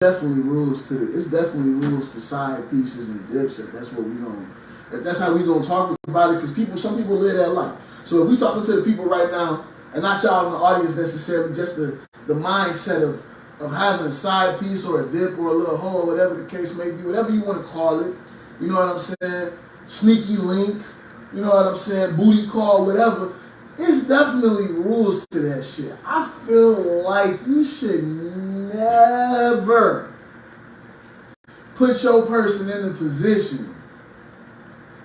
definitely rules to side pieces and dips. If that's what we gonna, if that's how we gonna talk about it, because some people live that life. So if we talking to the people right now, and not y'all in the audience necessarily, just the mindset of having a side piece or a dip or a little hole, whatever the case may be, whatever you want to call it. You know what I'm saying? Sneaky link. You know what I'm saying? Booty call, whatever. It's definitely rules to that shit. I feel like you should never put your person in a position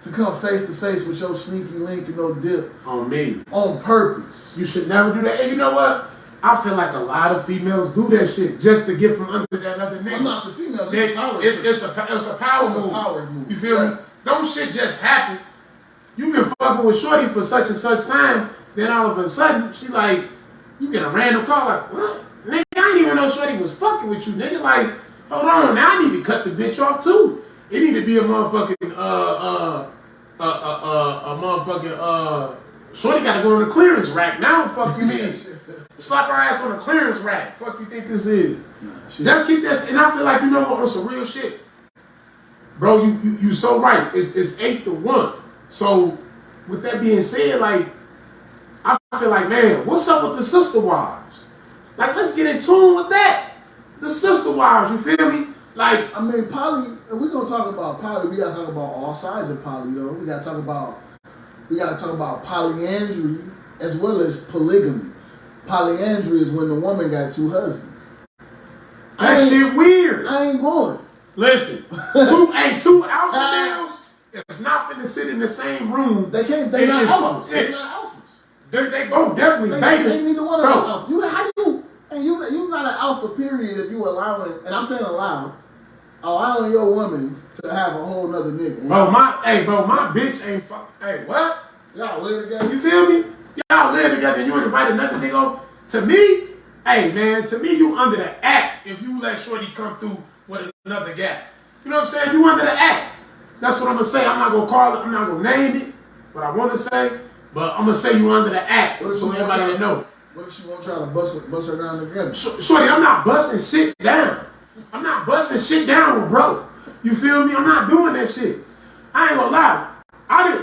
to come face to face with your sneaky link and no dip. On me. On purpose. You should never do that. And you know what? I feel like a lot of females do that shit just to get from under that other nigga. I'm not to females. It's a power move. You feel me? Don't shit just happen. You been fucking with shorty for such and such time, then all of a sudden, she like, you get a random call like, what? Nigga, I didn't even know shorty was fucking with you, nigga. Like, hold on, now I need to cut the bitch off too. It need to be a motherfucking, shorty gotta go on the clearance rack. Now, fuck you mean? Slap her ass on the clearance rack. Fuck you think this is? Just keep that, and I feel like, you know what, on some real shit. Bro, you so right. It's 8-1. So, with that being said, like, I feel like, man, what's up with the sister wives? Like, let's get in tune with that. The sister wives, you feel me? Like, I mean, poly. If we're gonna talk about poly, we gotta talk about all sides of poly, though. We gotta talk about polyandry as well as polygamy. Polyandry is when the woman got 2 husbands. That shit weird. I ain't going. Listen, two alpha males is not finna sit in the same room. They can't. They not alphas. They not alphas. They both definitely babies. They neither one of them alpha. You not an alpha period if you allowing, and I'm saying allowing your woman to have a whole nother nigga. Bro, my bitch ain't fuck. Hey, what? Y'all live together. You feel me? Y'all live together and you invite another nigga. To me, hey man, you under the act if you let shorty come through with another guy. You know what I'm saying? You under the act. That's what I'm gonna say. I'm not gonna call it. I'm not gonna name it. What I want to say, but I'm gonna say you under the act. So everybody to know. What if she won't try to bust her down together? Shorty, I'm not busting shit down. I'm not busting shit down with bro. You feel me? I'm not doing that shit. I ain't gonna lie.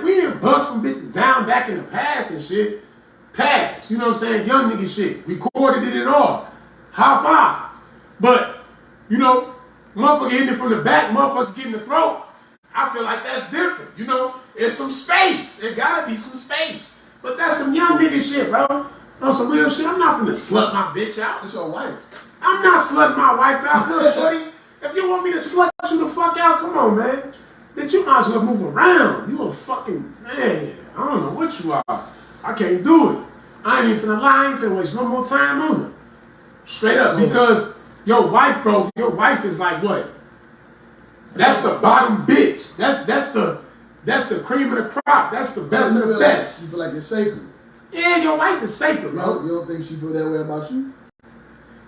We didn't bust some bitches down back in the past and shit. Past, you know what I'm saying? Young nigga shit. Recorded it and all. High five. But, you know, motherfucker hitting it from the back, motherfucker getting the throat. I feel like that's different. You know, it's some space. There gotta be some space. But that's some young nigga shit, bro. On some real shit. I'm not finna slut my bitch out. It's your wife. I'm not slutting my wife out. Look, shorty, if you want me to slut you the fuck out, come on, man. Bitch, you might as well move around. You a fucking, man, I don't know what you are. I can't do it. I ain't even finna lie. I ain't finna waste no more time on it. Straight up, because your wife, bro, your wife is like what? That's the bottom bitch. That's the cream of the crop. That's the best of the best. You feel like it's sacred. Yeah, your wife is sacred, bro. You don't think she feel that way about you?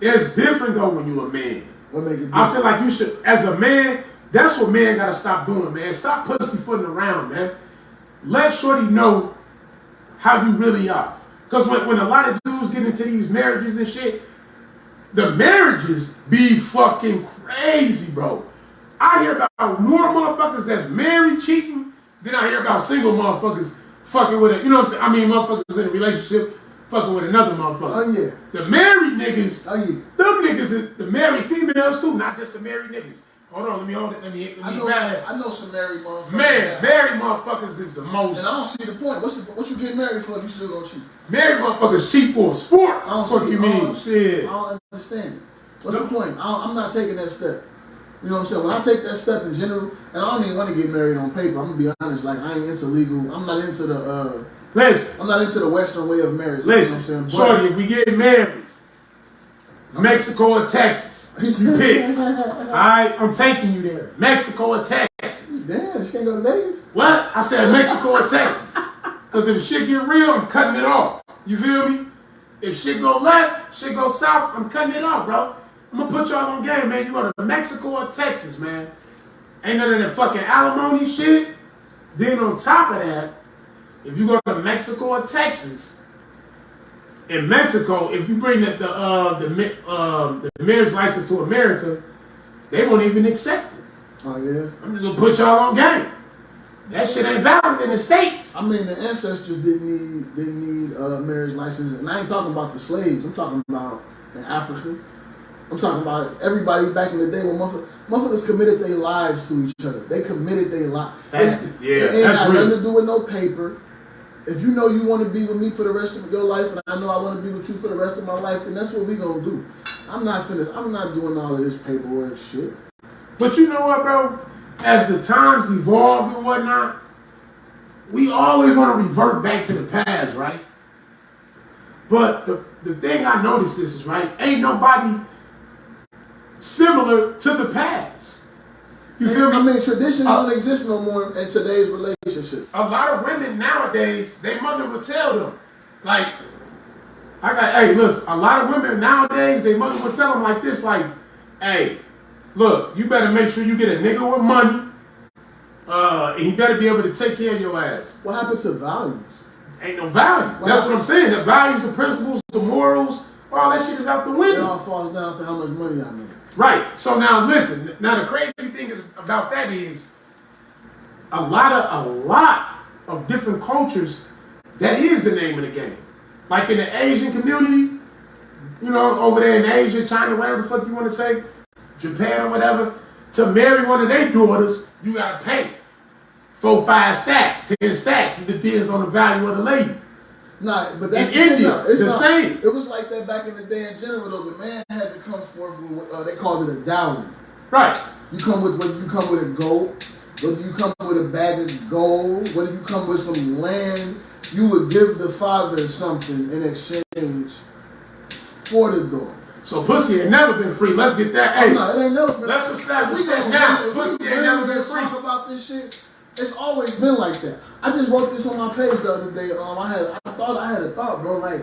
It's different though when you're a man. What make it different? I feel like you should, as a man, that's what men gotta stop doing, man. Stop pussyfooting around, man. Let shorty know how you really are. Because when a lot of dudes get into these marriages and shit, the marriages be fucking crazy, bro. I hear about more motherfuckers that's married cheating than I hear about single motherfuckers fucking with it. You know what I'm saying? I mean, motherfuckers in a relationship fucking with another motherfucker. Oh, yeah. The married niggas, oh, yeah. Them niggas is the married females too, not just the married niggas. Hold on, let me hold it. I know some married motherfuckers. Man, married motherfuckers is the most. And I don't see the point. What you get married for if you still gonna cheat? Married motherfuckers cheat for a sport. I don't What you mean? Shit. I don't understand it. What's the point? I'm not taking that step. You know what I'm saying? When I take that step in general, and I don't even want to get married on paper. I'm gonna be honest. Like I ain't into legal. I'm not into the. Listen. I'm not into the Western way of marriage. Listen, you know what I'm saying? shorty, if we get married, Mexico or Texas. You pick. Alright, I'm taking you there. Mexico or Texas. Damn, she can't go to Vegas. What? I said Mexico or Texas. Because if shit get real, I'm cutting it off. You feel me? If shit go left, shit go south, I'm cutting it off, bro. I'm gonna put y'all on game, man. You go to Mexico or Texas, man. Ain't none of that fucking alimony shit. Then on top of that, if you go to Mexico or Texas, in Mexico, if you bring the marriage license to America, they won't even accept it. Oh yeah. I'm just gonna put y'all on game. That shit ain't valid in the States. I mean, the ancestors didn't need marriage license, and I ain't talking about the slaves. I'm talking about in Africa. I'm talking about everybody back in the day when motherfuckers committed their lives to each other. They committed their lives. It ain't that's got real. nothing to do with no paper. If you know you want to be with me for the rest of your life, and I know I want to be with you for the rest of my life, then that's what we gonna do. I'm not doing all of this paperwork shit. But you know what, bro? As the times evolve and whatnot, we always want to revert back to the past, right? But the thing I noticed is right, ain't nobody similar to the past. You feel me? I mean, tradition don't exist no more in today's relationship. A lot of women nowadays, their mother would tell them, like, hey, listen, a lot of women nowadays, their mother would tell them like this, like, hey, look, you better make sure you get a nigga with money, and he better be able to take care of your ass. What happened to values? Ain't no value. That's what I'm saying. The values, the principles, the morals, all that shit is out the It window. all falls down to how much money I made. Right. So now listen. Now the crazy thing about that is a lot of different cultures. That is the name of the game. Like in the Asian community, you know, over there in Asia, China, whatever the fuck you want to say, Japan, whatever. To marry one of their daughters, you gotta pay 4, 5 stacks, 10 stacks. It depends on the value of the lady. Nah, but that's in India. It's the same. It was like that back in the day in general. Though the man had to come forth with what they called it a dowry. Right. You come with whether you come with a goat, whether you come with a bag of gold, whether you come with some land, you would give the father something in exchange for the daughter. So pussy ain't never been free. Let's get that. Hey, No, it ain't never been. let's establish We that gonna now. really- Pussy we ain't really never been gonna free. talk about this shit. It's always been like that. I just wrote this on my page the other day. I thought I had a thought, bro. Like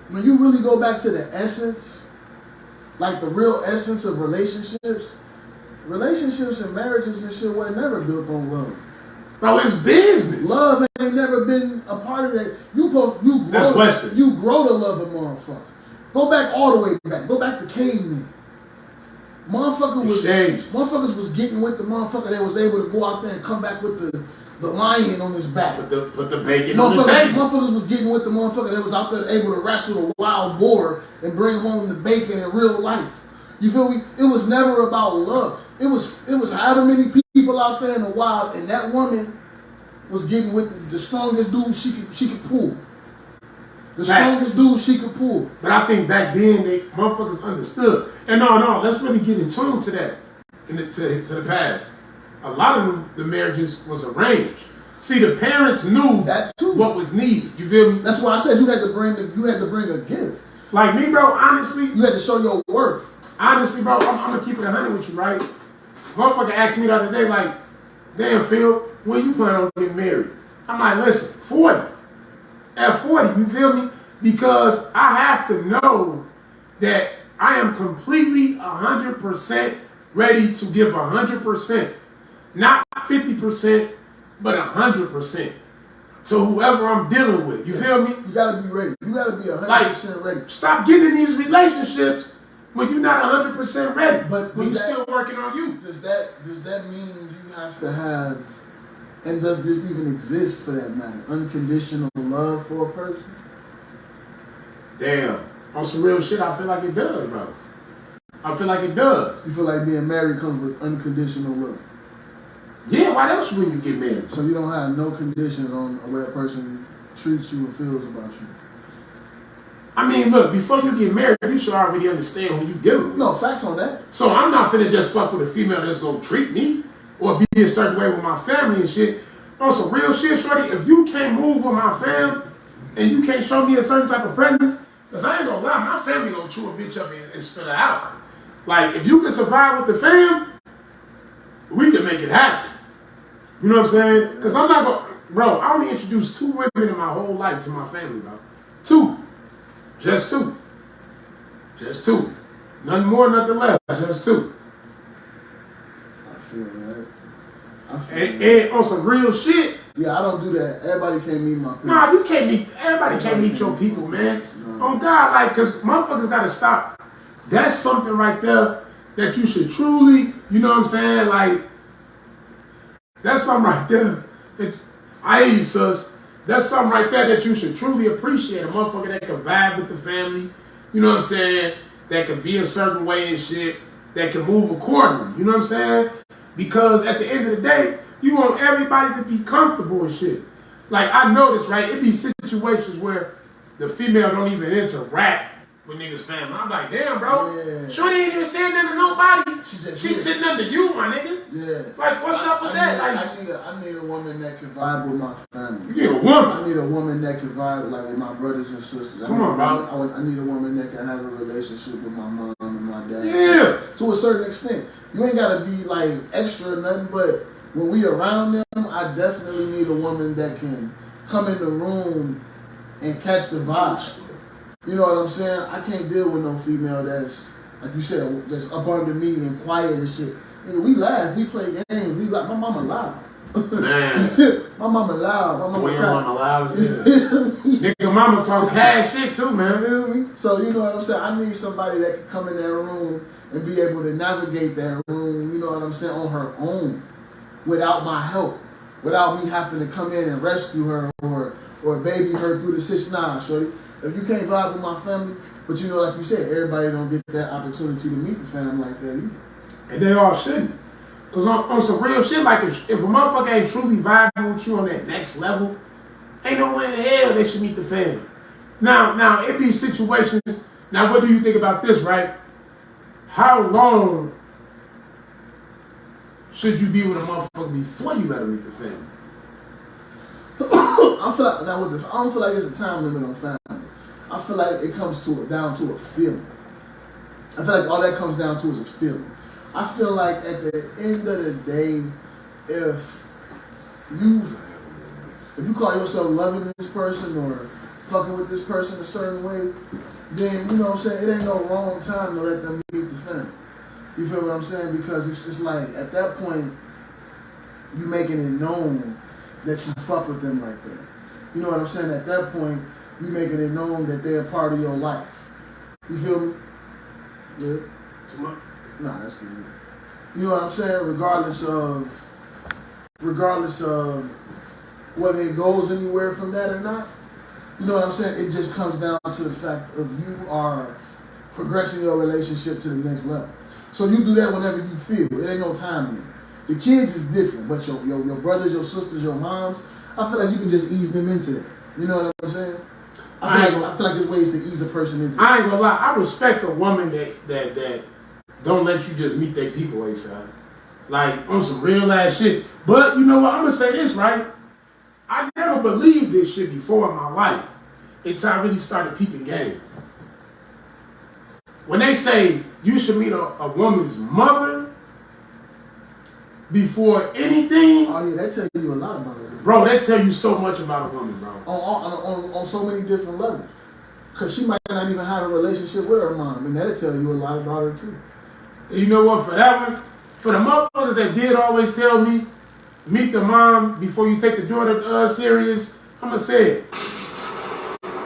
when you really go back to the essence, like the real essence of relationships and marriages and shit were never built on love. Bro, it's business. Love ain't never been a part of that. You grow. That's Western. You grow to love a motherfucker. Go back all the way back. Go back to cavemen. Motherfuckers was getting with the motherfucker that was able to go out there and come back with the lion on his back. Put the bacon on the table. Motherfuckers was getting with the motherfucker that was out there able to wrestle a wild boar and bring home the bacon in real life. You feel me? It was never about love. It was however many people out there in the wild, and that woman was getting with the strongest dude she could pull. The strongest dude she could pull. But I think back then they motherfuckers understood. And no, let's really get in tune to that. To the past. A lot of them, the marriages was arranged. See, the parents knew that too. What was needed. You feel me? That's why I said you had to bring a gift. Like me, bro, honestly. You had to show your worth. Honestly, bro, I'm gonna keep it 100 with you, right? Motherfucker asked me the other day, like, damn, Phil, when you plan on getting married? I'm like, listen, 40. At 40, you feel me? Because I have to know that I am completely 100% ready to give 100%. Not 50%, but 100% to whoever I'm dealing with. You feel me? You gotta be ready. You gotta be 100% ready. Stop getting in these relationships when you're not 100% ready. But when you're still working on you. Does that mean you have to have, and does this even exist for that matter, unconditional love for a person? Damn. On some real shit, I feel like it does, bro. I feel like it does. You feel like being married comes with unconditional love? Yeah, why else when you get married? So you don't have no conditions on the way a person treats you and feels about you? I mean, look, before you get married, you should already understand who you dealing with. No, facts on that. So I'm not finna just fuck with a female that's gonna treat me or be a certain way with my family and shit. On some real shit, shorty, if you can't move with my fam and you can't show me a certain type of presence, because I ain't gonna lie, my family gonna chew a bitch up and spit her out. Like, if you can survive with the fam, we can make it happen. You know what I'm saying? Because I'm not gonna, bro, I only introduced 2 women in my whole life to my family, bro. 2. Just 2. Just 2. Nothing more, nothing less. Just 2. I feel that. And on some real shit. Yeah, I don't do that. Everybody can't meet my people. Nah, you can't meet, everybody can't meet your people, man. No. On God, like, because motherfuckers gotta stop. That's something right there that you should truly, you know what I'm saying? Like, that's something right there. I hear you, sus. That's something right there that you should truly appreciate. A motherfucker that can vibe with the family, you know what I'm saying? That can be a certain way and shit, that can move accordingly, you know what I'm saying? Because at the end of the day, you want everybody to be comfortable and shit. Like, I noticed, right, it be situations where the female don't even interact with niggas' family. I'm like, damn, bro. Yeah. Shorty ain't even saying nothing to nobody. She's sitting under you, my nigga. Yeah. Like, what's up with that? I need a woman that can vibe with my family. You need a woman. I need a woman that can vibe like with my brothers and sisters. Come on, bro. I need a woman that can have a relationship with my mom and my dad. Yeah. To a certain extent. You ain't gotta be like extra or nothing, but when we around them, I definitely need a woman that can come in the room and catch the vibe. You know what I'm saying? I can't deal with no female that's, like you said, that's up under me and quiet and shit. Nigga, we laugh, we play games, we like, my mama loud. Man. My mama loud. My mama your mama loud as hell. Nigga, mama talk cash shit too, man. You feel me? So, you know what I'm saying? I need somebody that can come in that room and be able to navigate that room, you know what I'm saying, on her own, without my help, without me having to come in and rescue her or baby her through the situation. Nah, shorty. If you can't vibe with my family, but you know, like you said, everybody don't get that opportunity to meet the family like that either. And they all shouldn't. Because on some real shit, like if a motherfucker ain't truly vibing with you on that next level, ain't no way in hell they should meet the family. Now, it be situations. Now, what do you think about this, right? How long should you be with a motherfucker before you let him meet the family? I don't feel like there's a time limit on family. I feel like it comes down to a feeling. I feel like all that comes down to is a feeling. I feel like at the end of the day, if you call yourself loving this person or fucking with this person a certain way, then you know what I'm saying, it ain't no wrong time to let them meet the family. You feel what I'm saying? Because it's like at that point, you making it known that you fuck with them like that. You know what I'm saying? At that point, you making it known that they're a part of your life. You feel me? Yeah. Too much? Nah, that's good. You know what I'm saying? Regardless of whether it goes anywhere from that or not. You know what I'm saying? It just comes down to the fact of you are progressing your relationship to the next level. So you do that whenever you feel. It ain't no time limit. The kids is different, but your brothers, your sisters, your moms, I feel like you can just ease them into that. You know what I'm saying? I feel like there's ways to ease a person into I ain't gonna lie, I respect a woman that don't let you just meet their people ASAP. Like, on some real ass shit. But, you know what, I'm gonna say this, right? I never believed this shit before in my life until I really started peeping game. When they say you should meet a woman's mother before anything. Oh yeah, that tell you a lot about it. Bro, that tell you so much about a woman, bro. On so many different levels. Because she might not even have a relationship with her mom, and that'll tell you a lot about her too. You know what, for that one, for the motherfuckers that did always tell me, meet the mom before you take the daughter serious, I'm gonna say it.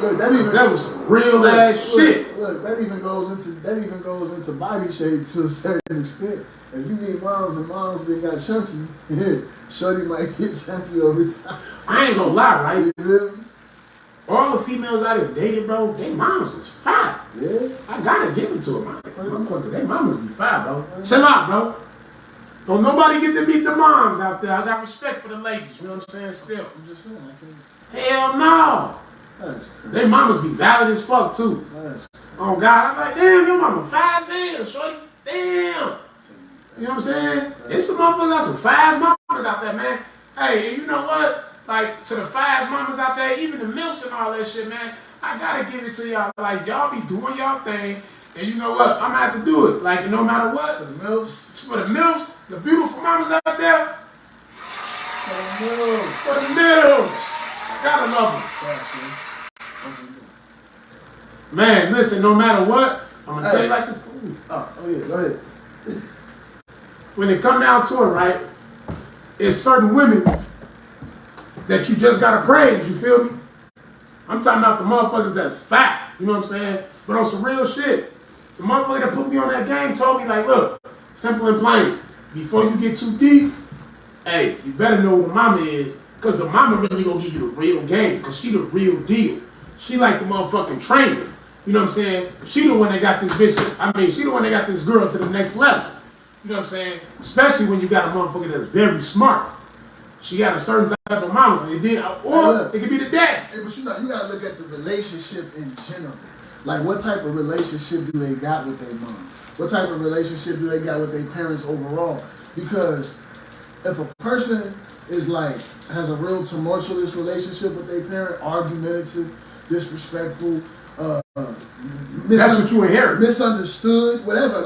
Look, that was some real ass shit. Look, that even goes into body shape to a certain extent. If you meet moms and moms that got chunky, shorty might get chunky over time. I ain't gonna lie, right? Yeah. All the females I done dated, bro, they moms was fine. Yeah. I gotta give it to them. Motherfucker, they mamas be fine, bro. Chill out, bro. Don't nobody get to meet the moms out there. I got respect for the ladies, you know what I'm saying? Still. I'm just saying, I can't. Hell no. They mamas be valid as fuck too. Oh God, I'm like, damn, your mama fast as hell, shorty. Damn. You know what I'm saying? There's some motherfuckers got some fast mamas out there, man. Hey, you know what? Like, to the fast mamas out there, even the MILFs and all that shit, man, I gotta give it to y'all. Like, y'all be doing y'all thing, and you know what? I'm gonna have to do it. Like, no matter what. For the MILFs. For the MILFs, the beautiful mamas out there. For the MILFs. For the MILFs. I gotta love them. Man, listen, no matter what, I'm gonna tell you like this. Oh yeah, go ahead. When it come down to it, right, it's certain women that you just gotta praise, you feel me? I'm talking about the motherfuckers that's fat, you know what I'm saying? But on some real shit, the motherfucker that put me on that game told me, like, look, Simple and plain. Before you get too deep, hey, you better know who the mama is, because the mama really gonna give you the real game, because she the real deal. She like the motherfucking trainer. You know what I'm saying? She the one that got this bitch, she the one that got this girl to the next level. You know what I'm saying? Especially when you got a motherfucker that's very smart. She got a certain type of mama, or it could be the dad. Hey, but you gotta look at the relationship in general. Like, what type of relationship do they got with their mom? What type of relationship do they got with their parents overall? Because if a person is like, has a real tumultuous relationship with their parent, argumentative, disrespectful, that's what you inherit. Misunderstood, whatever,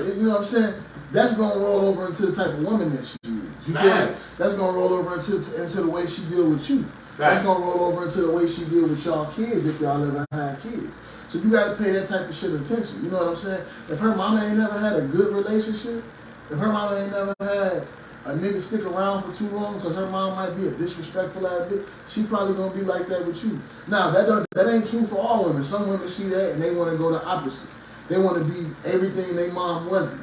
you know what I'm saying? That's gonna roll over into the type of woman that she is. You feel me? That's gonna roll over into the way she deal with you. That's gonna roll over into the way she deal with y'all kids if y'all ever had kids. So you gotta pay that type of shit attention. You know what I'm saying? If her mama ain't never had a good relationship, if her mama ain't never had a nigga stick around for too long because her mom might be a disrespectful ass bitch, she probably gonna be like that with you. Now, that ain't true for all women. Some women see that and they want to go the opposite. They want to be everything their mom wasn't.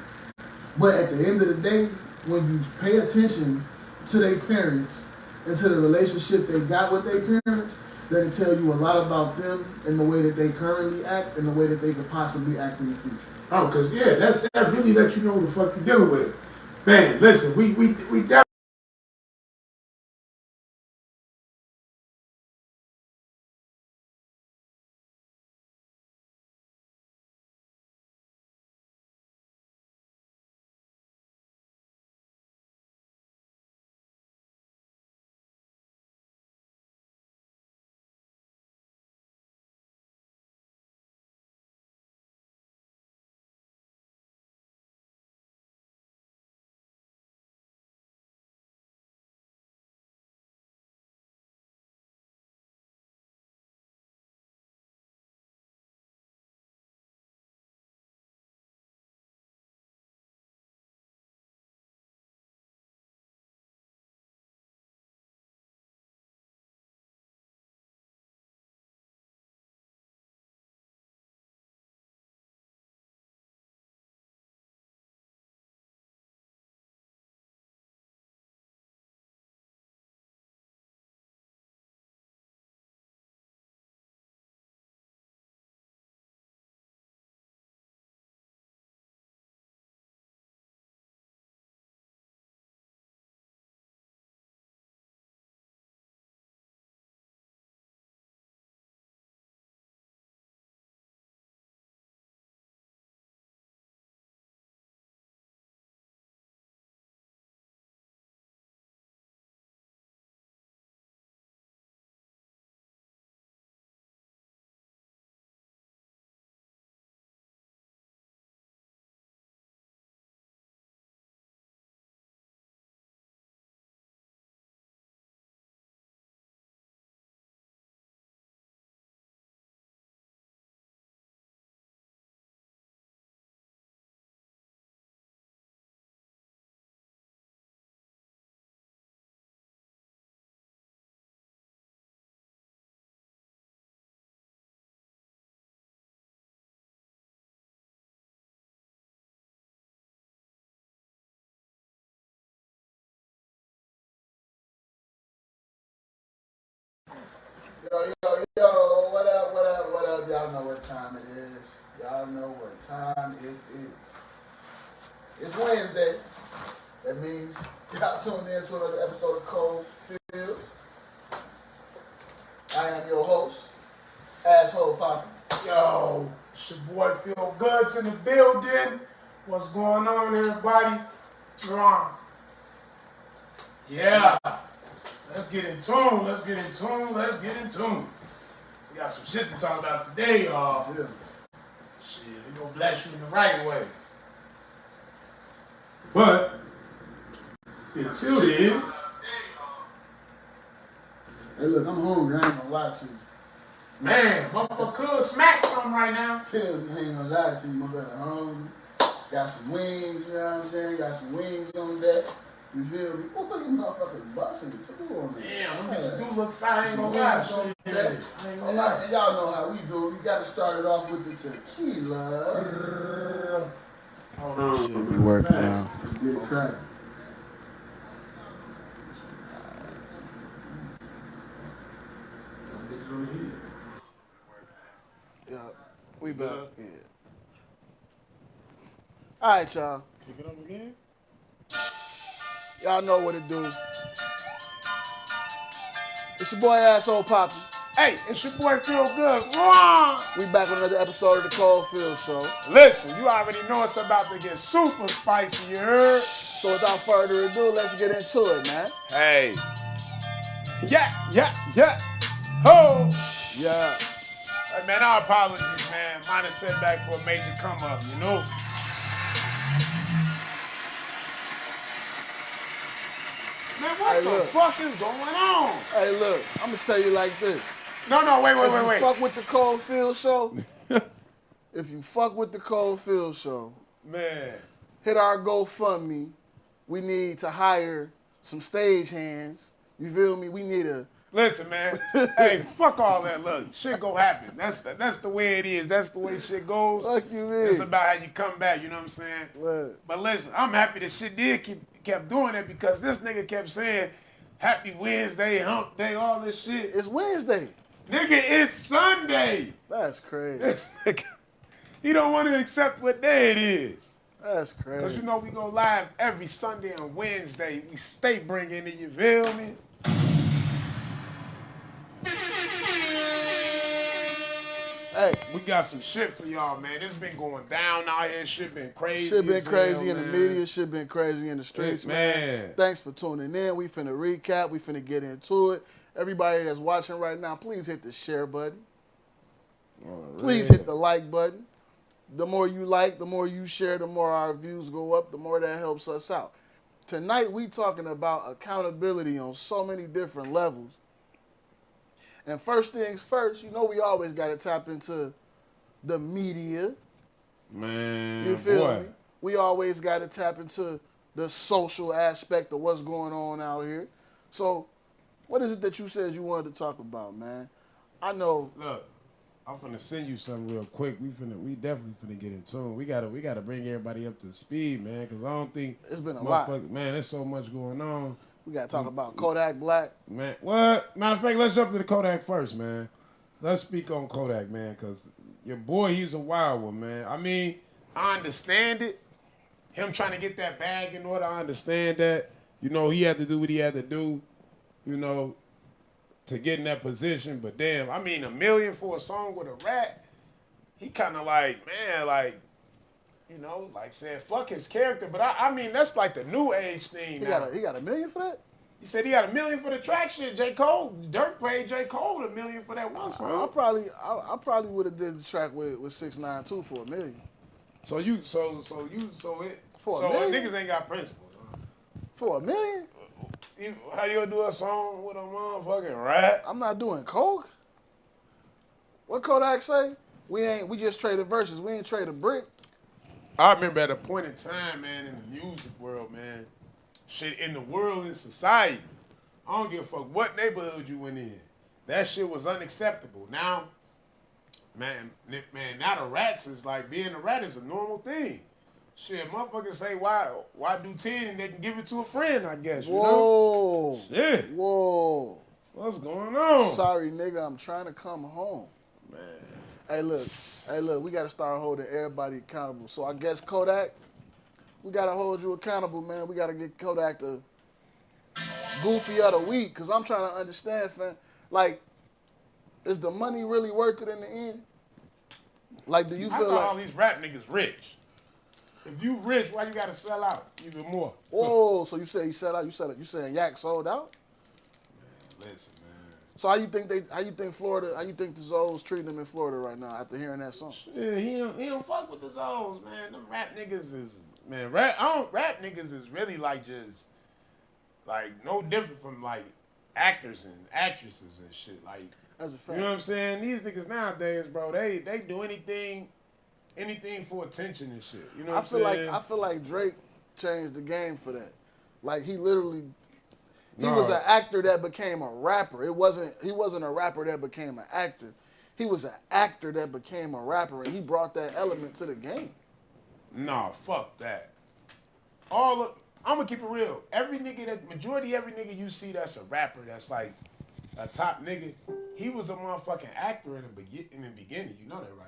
But at the end of the day, when you pay attention to their parents and to the relationship they got with their parents, that'll tell you a lot about them and the way that they currently act and the way that they could possibly act in the future. Oh, because, yeah, that really lets you know who the fuck you're dealing with. Man, listen, we definitely. Yo, what up? Y'all know what time it is. Y'all know what time it is. It's Wednesday. That means y'all tuned in to another episode of Cold Fields. I am your host, Asshole Poppy. Yo, it's your boy Feel Goods in the building. What's going on, everybody? Yeah. Let's get in tune. We got some shit to talk about today, y'all. Yeah. Shit, we gonna bless you in the right way. But until then, Hey, look, I'm hungry. I ain't gonna lie to you. man, motherfucker could smack something right now. Feel me? I ain't gonna lie to you. My brother hungry. Got some wings, you know what I'm saying? Got some wings on deck. You feel me? Oh, these motherfuckers busting it too on me. Damn, them bitches do look fine, I ain't gonna lie. And y'all know how we do. We gotta start it off with the tequila. Hold on. Should be working now. Let's get it cracking. Yeah, we back. Yeah. All right, y'all. Pick it up again. Y'all know what it do. It's your boy Asshole Poppy. Hey, it's your boy Feel Good. Wrong. We back with another episode of the Cold Field Show. Listen, you already know it's about to get super spicy, you heard? So without further ado, let's get into it, man. Hey. Yeah. Ho. Yeah. Hey, man, our apologies, man. Minor setback for a major come up, you know? Man, what Hey, the look. fuck is going on? Hey, look, I'm gonna tell you like this. No, wait. If you fuck with the Cold Field Show, if you fuck with the Cold Field Show, Man. hit our GoFundMe. We need to hire some stage hands. You feel me? We need a. Listen, man. Hey, fuck all that. Look, shit go happen. That's the way it is. That's the way shit goes. Fuck you, man. It's about how you come back. You know what I'm saying? What? But listen, I'm happy that shit kept doing it because this nigga kept saying Happy Wednesday, Hump Day, all this shit. It's Wednesday. Nigga, it's Sunday. That's crazy. He don't want to accept what day it is. That's Because crazy. you know we go live every Sunday and Wednesday. We stay bringing it, you feel me? Hey, We got some shit for y'all, man. This been going down out here. Shit been crazy. shit been as crazy hell, in the man. media. Shit been crazy in the streets, man. Man. Thanks for tuning in. We finna recap. We finna get into it. Everybody that's watching right now, please hit the share button. Please hit the like button. The more you like, the more you share, the more our views go up, the more that helps us out. Tonight we talking about accountability on so many different levels. And first things first, you know we always got to tap into the media. Man, You feel boy. me? We always got to tap into the social aspect of what's going on out here. So, what is it that you said you wanted to talk about, man? I know. Look, I'm finna send you something real quick. We definitely finna get in tune. We gotta bring everybody up to speed, man, because I don't think It's been a lot. Man, there's so much going on. We got to talk about Kodak Black. Man, what? Matter of fact, let's jump to the Kodak first, man. Let's speak on Kodak, man, because your boy, he's a wild one, man. I mean, I understand it. Him trying to get that bag in order, I understand that. You know, he had to do what he had to do, you know, to get in that position. But damn, I mean, $1 million for a song with a rat, he kind of like, man, like, you know, like said, fuck his character. But I mean, that's like the new age thing He now. got $1 million for that? He said he got $1 million for the track shit. J. Cole, Dirk paid J. Cole $1 million for that one I song. probably would have did the track with 6ix9ine too for $1 million. So For $1 million? niggas ain't got principles. Huh? For $1 million? How you gonna do a song with a motherfucking rat? I'm not doing coke. What Kodak say? We just traded verses. We ain't traded brick. I remember at a point in time, man, in the music world, man, shit in the world, in society, I don't give a fuck what neighborhood you went in. That shit was unacceptable. Now, man, now the rats is like, being a rat is a normal thing. Shit, motherfuckers say, why do 10 and they can give it to a friend, I guess, you know? Whoa. Shit. Whoa. What's going on? Sorry, nigga, I'm trying to come home. Man. Hey, look, we got to start holding everybody accountable. So I guess Kodak, we got to hold you accountable, man. We got to get Kodak the Goofy of the Week, because I'm trying to understand, fam. Like, is the money really worth it in the end? Like, do you I feel thought all like... these rap niggas rich. If you rich, why you gotta sell out even more? Whoa, so you say he sold out? You saying Yak sold out? Man, listen, man. So how you think the Zoes treating them in Florida right now after hearing that song? Yeah, he don't fuck with the Zoes, man. Them rap niggas is, man, rap niggas is really like just, like, no different from like actors and actresses and shit. Like, As a fact. you know what I'm saying? These niggas nowadays, bro, they do anything for attention and shit. You know what I'm saying? I feel like Drake changed the game for that. Like he literally, he No. was an actor that became a rapper. He wasn't a rapper that became an actor. He was an actor that became a rapper, and he brought that element to the game. Nah, fuck that. I'm gonna keep it real. Majority every nigga you see that's a rapper that's like a top nigga, he was a motherfucking actor in the beginning. You know that, right?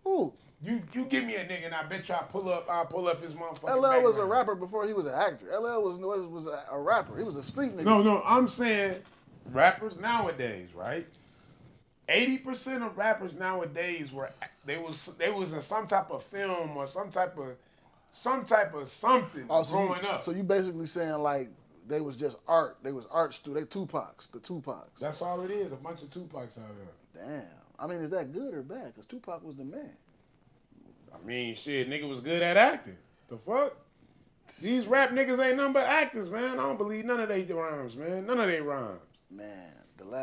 Who? You give me a nigga and I bet you I'll pull up his motherfucking LL background. was a rapper before he was an actor. LL was a rapper. He was a street nigga. No, I'm saying rappers nowadays, right? 80% of rappers nowadays they was in some type of film or some type of something growing up. So you basically saying like they was just art. They was art they Tupacs, the Tupacs. That's all it is, a bunch of Tupacs out there. Damn. I mean, is that good or bad? Because Tupac was the man. I mean, shit, nigga was good at acting. The fuck? These rap niggas ain't nothing but actors, man. I don't believe none of their rhymes, man. None of their rhymes. Man,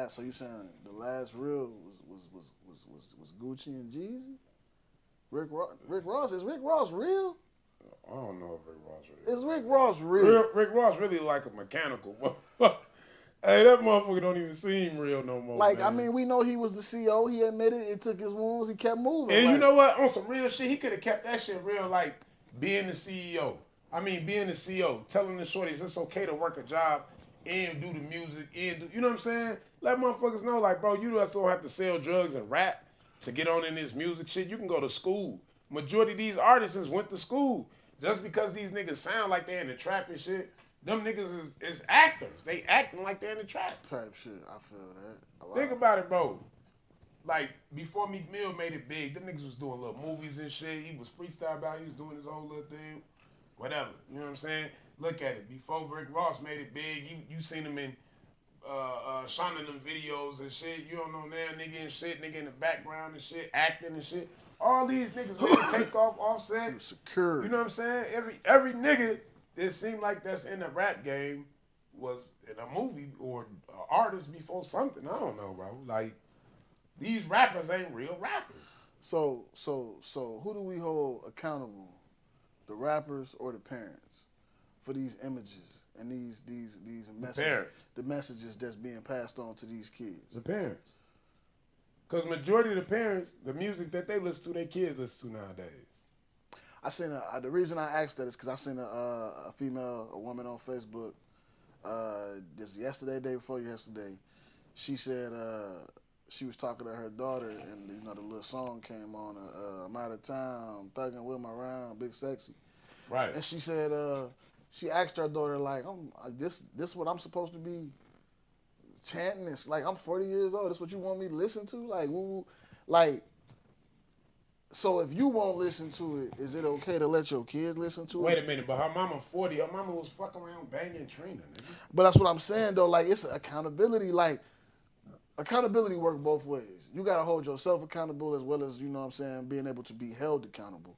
so you saying the last real was Gucci and Jeezy? Rick Ross, is Rick Ross real? I don't know if Rick Ross real. Is Rick Ross real? Rick Ross really like a mechanical. Hey, that motherfucker don't even seem real no more. Like, man. I mean, we know he was the CEO. He admitted it took his wounds. He kept moving. And like, you know what? On some real shit, he could have kept that shit real, like being the CEO. Being the CEO, telling the shorties it's okay to work a job and do the music and do, you know what I'm saying? Let motherfuckers know, like, bro, you just don't have to sell drugs and rap to get on in this music shit. You can go to school. Majority of these artists went to school. Just because these niggas sound like they're in the trap and shit, them niggas is actors. They acting like they're in the trap. Type shit. I feel that. Think about it, bro. Like, before Meek Mill made it big, them niggas was doing little movies and shit. He was freestyle about it. He was doing his own little thing. Whatever. You know what I'm saying? Look at it. Before Rick Ross made it big, you seen him in Shauna them videos and shit. You don't know now, nigga and shit, nigga in the background and shit, acting and shit. All these niggas made Takeoff, Offset. Secure. You know what I'm saying? Every nigga that seemed like that's in the rap game was in a movie or an artist before something. I don't know, bro. Like, these rappers ain't real rappers. So who do we hold accountable? The rappers or the parents for these images and these messages? Parents. The messages that's being passed on to these kids. The parents. Because majority of the parents, the music that they listen to, their kids listen to nowadays. I seen the reason I asked that is because I seen a woman on Facebook just yesterday, day before yesterday. She said she was talking to her daughter, and the little song came on. I'm out of town, thugging with my round, big sexy. Right. And she said she asked her daughter like, this what I'm supposed to be chanting? It's like I'm 40 years old. This what you want me to listen to? Like, woo, like. So if you won't listen to it, is it okay to let your kids listen to it? Wait a minute, but her mama 40. Her mama was fucking around banging Trina, nigga. But that's what I'm saying though. Like, it's accountability. Like, accountability work both ways. You gotta hold yourself accountable as well as, you know what I'm saying, being able to be held accountable.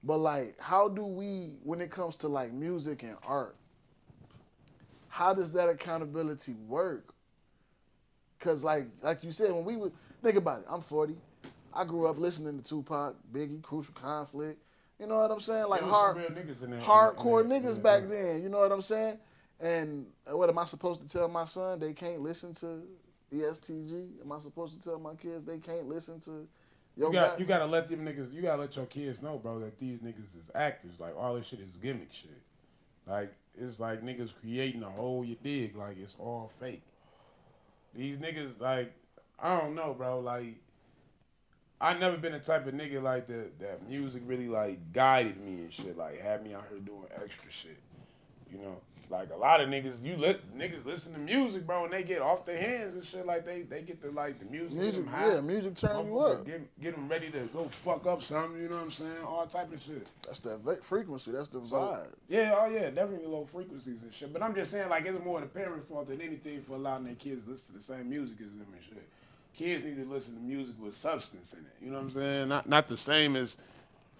But like, how do we, when it comes to like music and art, how does that accountability work? Cause like you said, when we would think about it, I'm 40. I grew up listening to Tupac, Biggie, Crucial Conflict. You know what I'm saying? Like There was some real niggas in there. hardcore in there. niggas back then. You know what I'm saying? And what am I supposed to tell my son? They can't listen to ESTG. Am I supposed to tell my kids they can't listen to? You gotta let them niggas. You gotta let your kids know, bro, that these niggas is actors. Like, all this shit is gimmick shit. Like, it's like niggas creating a whole, you dig? Like, it's all fake. These niggas, like, I don't know, bro. Like, I never been the type of nigga like that music really like guided me and shit. Like, had me out here doing extra shit. You know, like a lot of niggas, niggas listen to music, bro, and they get off their hands and shit. Like they get the like the music. Music, them high. yeah, music turn you up. Get them ready to go fuck up something. You know what I'm saying? All type of shit. That's that frequency. That's the So, vibe. yeah, oh yeah, definitely low frequencies and shit. But I'm just saying, like, it's more the parent fault than anything for allowing their kids to listen to the same music as them and shit. Kids need to listen to music with substance in it. You know what I'm saying? Not the same as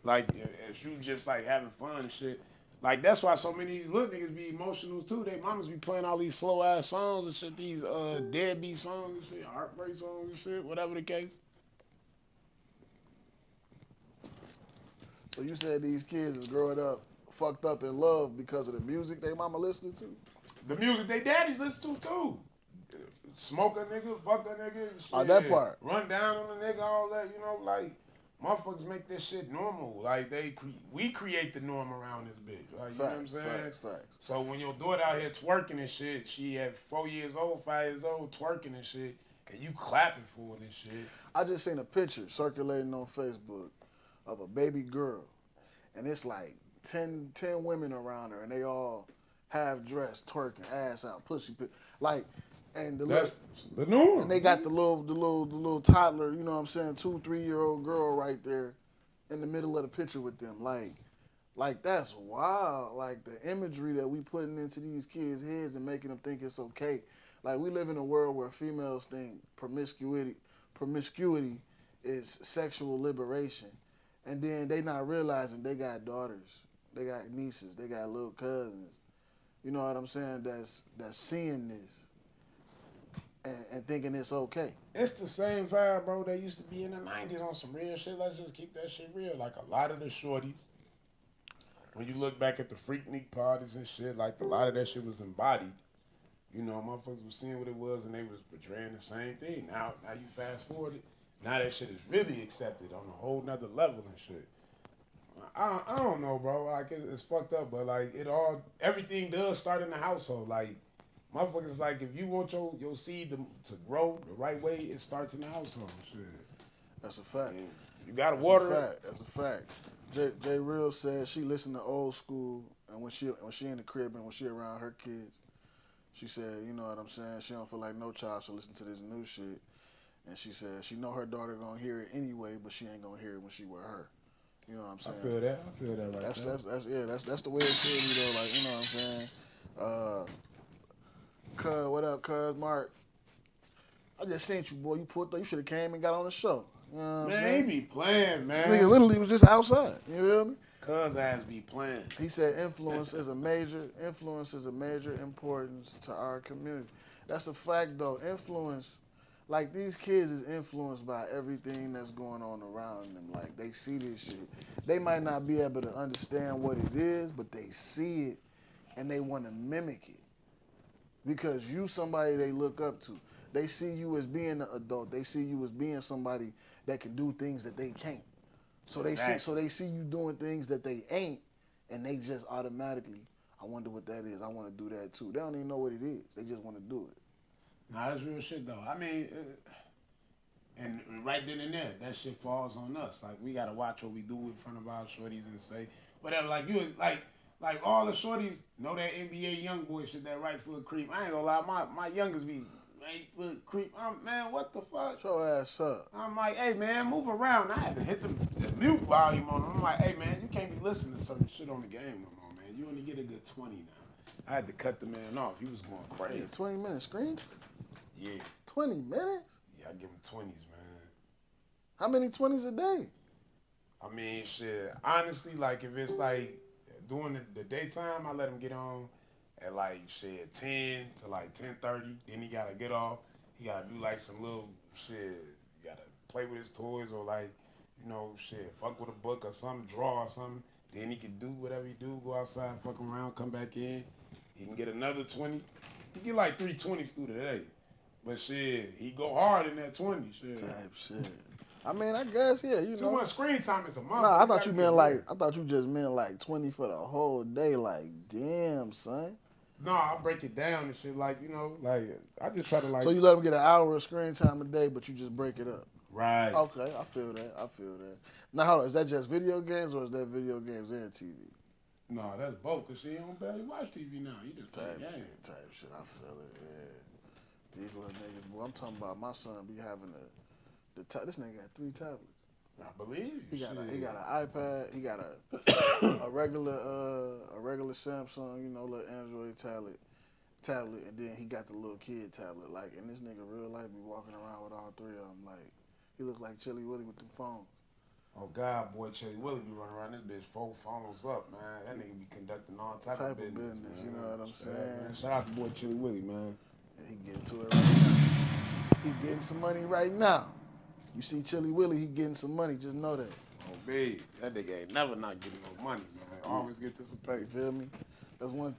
like as you just like having fun and shit. Like, that's why so many of these little niggas be emotional too. They mamas be playing all these slow ass songs and shit, these deadbeat songs and shit, heartbreak songs and shit, whatever the case. So you said these kids is growing up fucked up in love because of the music they mama listening to? The music they daddies listen to too. Smoke a nigga, fuck a nigga, shit. Oh, that part. Run down on a nigga, all that, you know, like, motherfuckers make this shit normal. Like we create the norm around this bitch. Like you know what I'm saying? Facts. So when your daughter out here twerking and shit, she at 4 years old, 5 years old, twerking and shit, and you clapping for this shit. I just seen a picture circulating on Facebook of a baby girl, and it's like 10 women around her, and they all half dressed, twerking, ass out, pussy, like, and That's the norm. and they got the little toddler, you know what I'm saying, 2-3-year-old girl right there in the middle of the picture with them, like that's wild. Like the imagery that we putting into these kids' heads and making them think it's okay. Like we live in a world where females think promiscuity is sexual liberation, and then they not realizing they got daughters, they got nieces, they got little cousins. You know what I'm saying? That's seeing this and thinking it's okay. It's the same vibe, bro, that used to be in the 90s on some real shit. Let's just keep that shit real. Like a lot of the shorties, when you look back at the Freaknik parties and shit, like a lot of that shit was embodied. You know, motherfuckers was seeing what it was and they was portraying the same thing. Now you fast forward it, now that shit is really accepted on a whole nother level and shit. I don't know, bro. Like it's fucked up, but like everything does start in the household. Like motherfuckers, like if you want your seed to grow the right way, it starts in the household. Shit. That's a fact. And you gotta water it. That's a fact. J Real said she listened to old school, and when she in the crib and when she around her kids, she said, you know what I'm saying, she don't feel like no child should listen to this new shit. And she said she know her daughter gonna hear it anyway, but she ain't gonna hear it when she with her. You know what I'm saying? I feel that right there. That's the way it should be though. Like, you know what I'm saying? Cuz, what up, Cuz Mark? I just seen you, boy. You pulled up. You should have came and got on the show. You know what I'm Man, saying? he be playing, man. Nigga literally was just outside. You feel me? Cuz ass be playing. He said influence is a major importance to our community. That's a fact though. Influence, like these kids is influenced by everything that's going on around them. Like they see this shit. They might not be able to understand what it is, but they see it and they want to mimic it. Because you somebody they look up to. They see you as being an adult. They see you as being somebody that can do things that they can't. So they see you doing things that they ain't, and they just automatically, I wonder what that is. I want to do that too. They don't even know what it is. They just want to do it. Nah, that's real shit though. I mean, and right then and there, that shit falls on us. Like we gotta watch what we do in front of our shorties and say whatever. Like you, like all the shorties know that NBA young boy shit, that right foot creep. I ain't gonna lie, my youngest be right foot creep. Man, what the fuck? Shut your ass up. I'm like, hey man, move around. I had to hit the mute volume on him. I'm like, hey man, you can't be listening to certain shit on the game no more, man. You only get a good 20 now. I had to cut the man off. He was going crazy. Yeah, 20 minutes screen? Yeah. 20 minutes? Yeah, I give him 20s, man. How many 20s a day? I mean, shit. Honestly, like if it's like during the daytime, I let him get on at like shit 10 to like 10:30. Then he gotta get off. He gotta do like some little shit. He gotta play with his toys or like, you know, shit, fuck with a book or something, draw or something. Then he can do whatever he do, go outside, fuck around, come back in. He can get another 20. He get like 3 20s through the day. But shit, he go hard in that 20. Shit. Type shit. I mean, I guess, yeah, you know. Too much screen time is a month. Nah, I thought you just meant like 20 for the whole day. Like, damn, son. No, I break it down and shit. Like, you know, like I just try to like. So you let them get an hour of screen time a day, but you just break it up. Right. Okay, I feel that. Now, hold on, is that just video games or is that video games and TV? No, that's both. Cause she don't barely watch TV now. You just play games. Type shit. I feel it. Yeah. These little niggas, boy. I'm talking about my son be having this nigga got 3 tablets. I believe you. He got an iPad. He got a regular Samsung, you know, little Android tablet, and then he got the little kid tablet. Like, and this nigga real life be walking around with all 3 of them. Like, he look like Chili Willy with them phones. Oh God, boy, Chili Willy be running around this bitch 4 phones up, man. That nigga be conducting all type of business. You know what I'm saying? Man. Shout out to boy Chili Willy, man. Yeah, he getting to it right now. He getting some money right now. You see Chili Willy, he getting some money. Just know that. Oh, babe, that nigga ain't never not getting no money, man. Always get to some pay. You feel me? That's one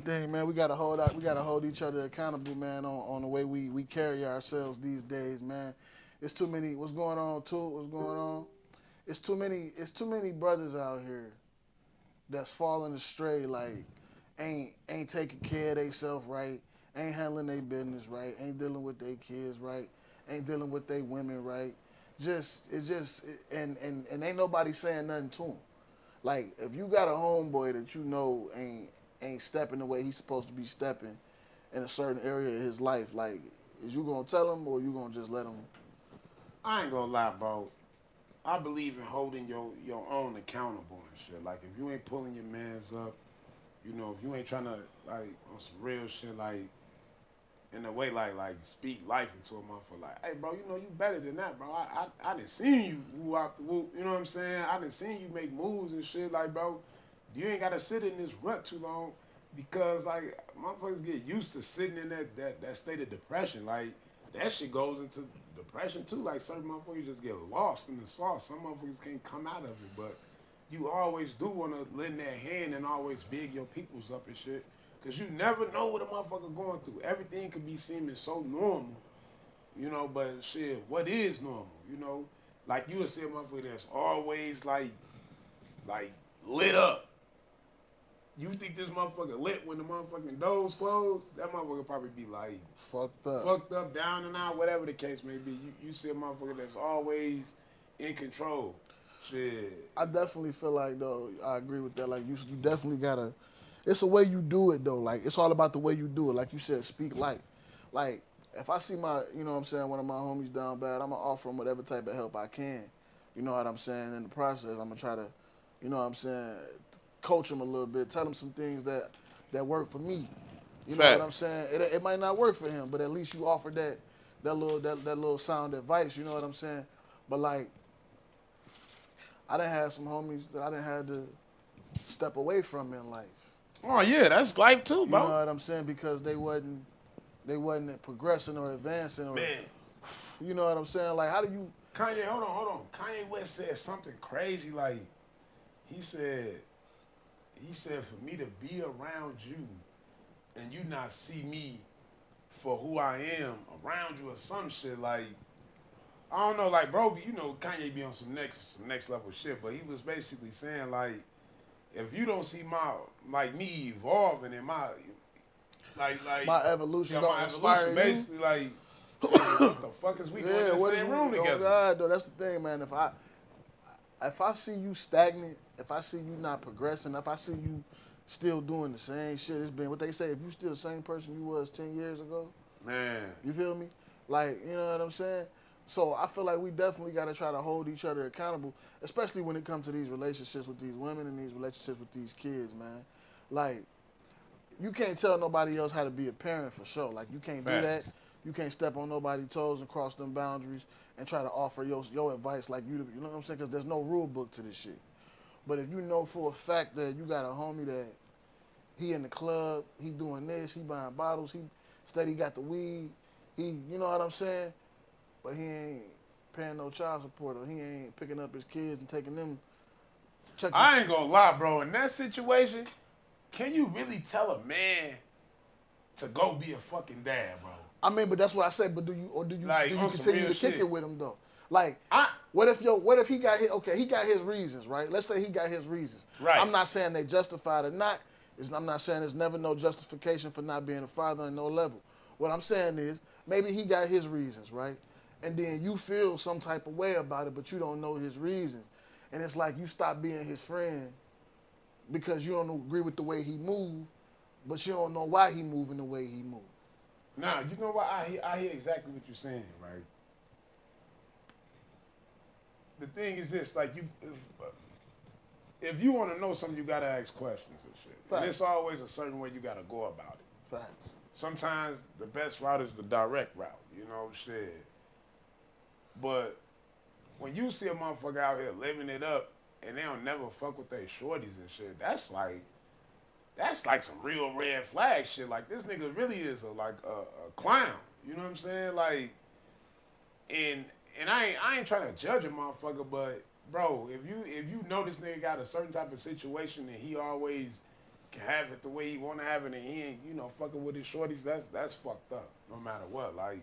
thing, man. We gotta hold each other accountable, man, on the way we carry ourselves these days, man. It's too many. What's going on, too? What's going on? it's too many brothers out here that's falling astray, like ain't taking care of themselves right, ain't handling their business right, ain't dealing with their kids right, ain't dealing with their women right. And ain't nobody saying nothing to them. Like if you got a homeboy that you know ain't stepping the way he's supposed to be stepping in a certain area of his life, like is you gonna tell him or you gonna just let him? I ain't gonna lie, bro. I believe in holding your own accountable and shit. Like if you ain't pulling your mans up, you know, if you ain't trying to like on some real shit, like in a way like speak life into a motherfucker. Like, hey, bro, you know you better than that, bro. I done seen you woo out the whoop. You know what I'm saying? I done seen you make moves and shit. Like, bro, you ain't gotta sit in this rut too long because like motherfuckers get used to sitting in that state of depression. Like that shit goes into depression too. Like certain motherfuckers just get lost in the sauce. Some motherfuckers can't come out of it, but you always do want to lend that hand and always big your peoples up and shit. Cause you never know what a motherfucker going through. Everything could be seeming so normal, you know, but shit, what is normal? You know? Like you would see a motherfucker that's always like lit up. You think this motherfucker lit when the motherfucking doors closed? That motherfucker probably be like fucked up, down and out, whatever the case may be. You see a motherfucker that's always in control. Shit. I definitely feel like though, I agree with that. Like you definitely gotta. It's the way you do it though. Like it's all about the way you do it. Like you said, speak life. Like if I see you know what I'm saying, one of my homies down bad, I'm gonna offer him whatever type of help I can. You know what I'm saying? In the process, I'm gonna try to, you know what I'm saying, coach him a little bit, tell him some things that work for me. You know what I'm saying? It might not work for him, but at least you offered that little sound advice. You know what I'm saying? But like, I done had some homies that I done had to step away from in life. Oh yeah, that's life too, bro. You know what I'm saying? Because they wasn't progressing or advancing. Or, man, you know what I'm saying? Like, how do you? Kanye, hold on. Kanye West said something crazy. Like, he said for me to be around you and you not see me for who I am around you or some shit. Like, I don't know. Like, bro, you know, Kanye be on some next level shit. But he was basically saying like, if you don't see me evolving in my evolution, yeah, don't my inspire evolution, you. basically like, what the fuck is we doing in the same room together? God, though, that's the thing, man. If I see you stagnant, if I see you not progressing, if I see you still doing the same shit, it's been what they say. If you still the same person you was 10 years ago, Man, you feel me? Like, you know what I'm saying? So I feel like we definitely got to try to hold each other accountable, especially when it comes to these relationships with these women and these relationships with these kids, man. Like, you can't tell nobody else how to be a parent for sure. Like, you can't do that. You can't step on nobody's toes and cross them boundaries and try to offer your advice like you know what I'm saying? Because there's no rule book to this shit. But if you know for a fact that you got a homie that he in the club, he doing this, he buying bottles, he steady got the weed, you know what I'm saying? But he ain't paying no child support or he ain't picking up his kids and taking them. I ain't gonna lie, bro. In that situation, can you really tell a man to go be a fucking dad, bro? I mean, but that's what I said. But do you like, continue to kick shit. it with him though? Like, what if he got his he got his reasons, right? Let's say he got his reasons. Right. I'm not saying they justified or not. I'm not saying there's never no justification for not being a father on no level. What I'm saying is maybe he got his reasons, right? And then you feel some type of way about it, but you don't know his reasons. And it's like you stop being his friend because you don't agree with the way he moved, but you don't know why he moving the way he moved. Nah, you know what? I hear exactly what you're saying, right? The thing is this, like if you want to know something, you gotta ask questions and shit. And it's always a certain way you gotta go about it. Facts. Sometimes the best route is the direct route, you know, shit. But when you see a motherfucker out here living it up and they don't never fuck with their shorties and shit, that's like some real red flag shit. Like this nigga really is a clown. You know what I'm saying? Like, and I ain't trying to judge a motherfucker, but bro, if you know this nigga got a certain type of situation and he always can have it the way he want to have it and he ain't fucking with his shorties, that's fucked up no matter what. Like,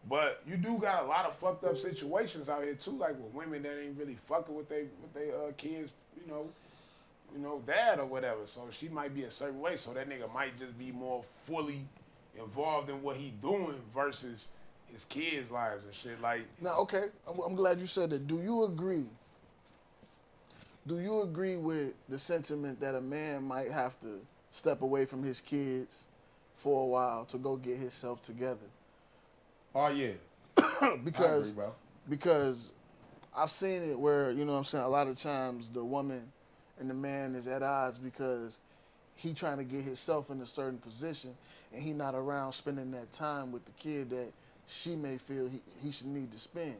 But you do got a lot of fucked up situations out here too, like with women that ain't really fucking with they kids, dad or whatever. So she might be a certain way. So that nigga might just be more fully involved in what he doing versus his kids' lives and shit. Like, Now, okay, I'm glad you said that. Do you agree? Do you agree with the sentiment that a man might have to step away from his kids for a while to go get himself together? oh yeah, Because I agree, bro. because I've seen it where, you know what I'm saying, a lot of times the woman and the man is at odds because he trying to get himself in a certain position and he not around spending that time with the kid that she may feel he should need to spend.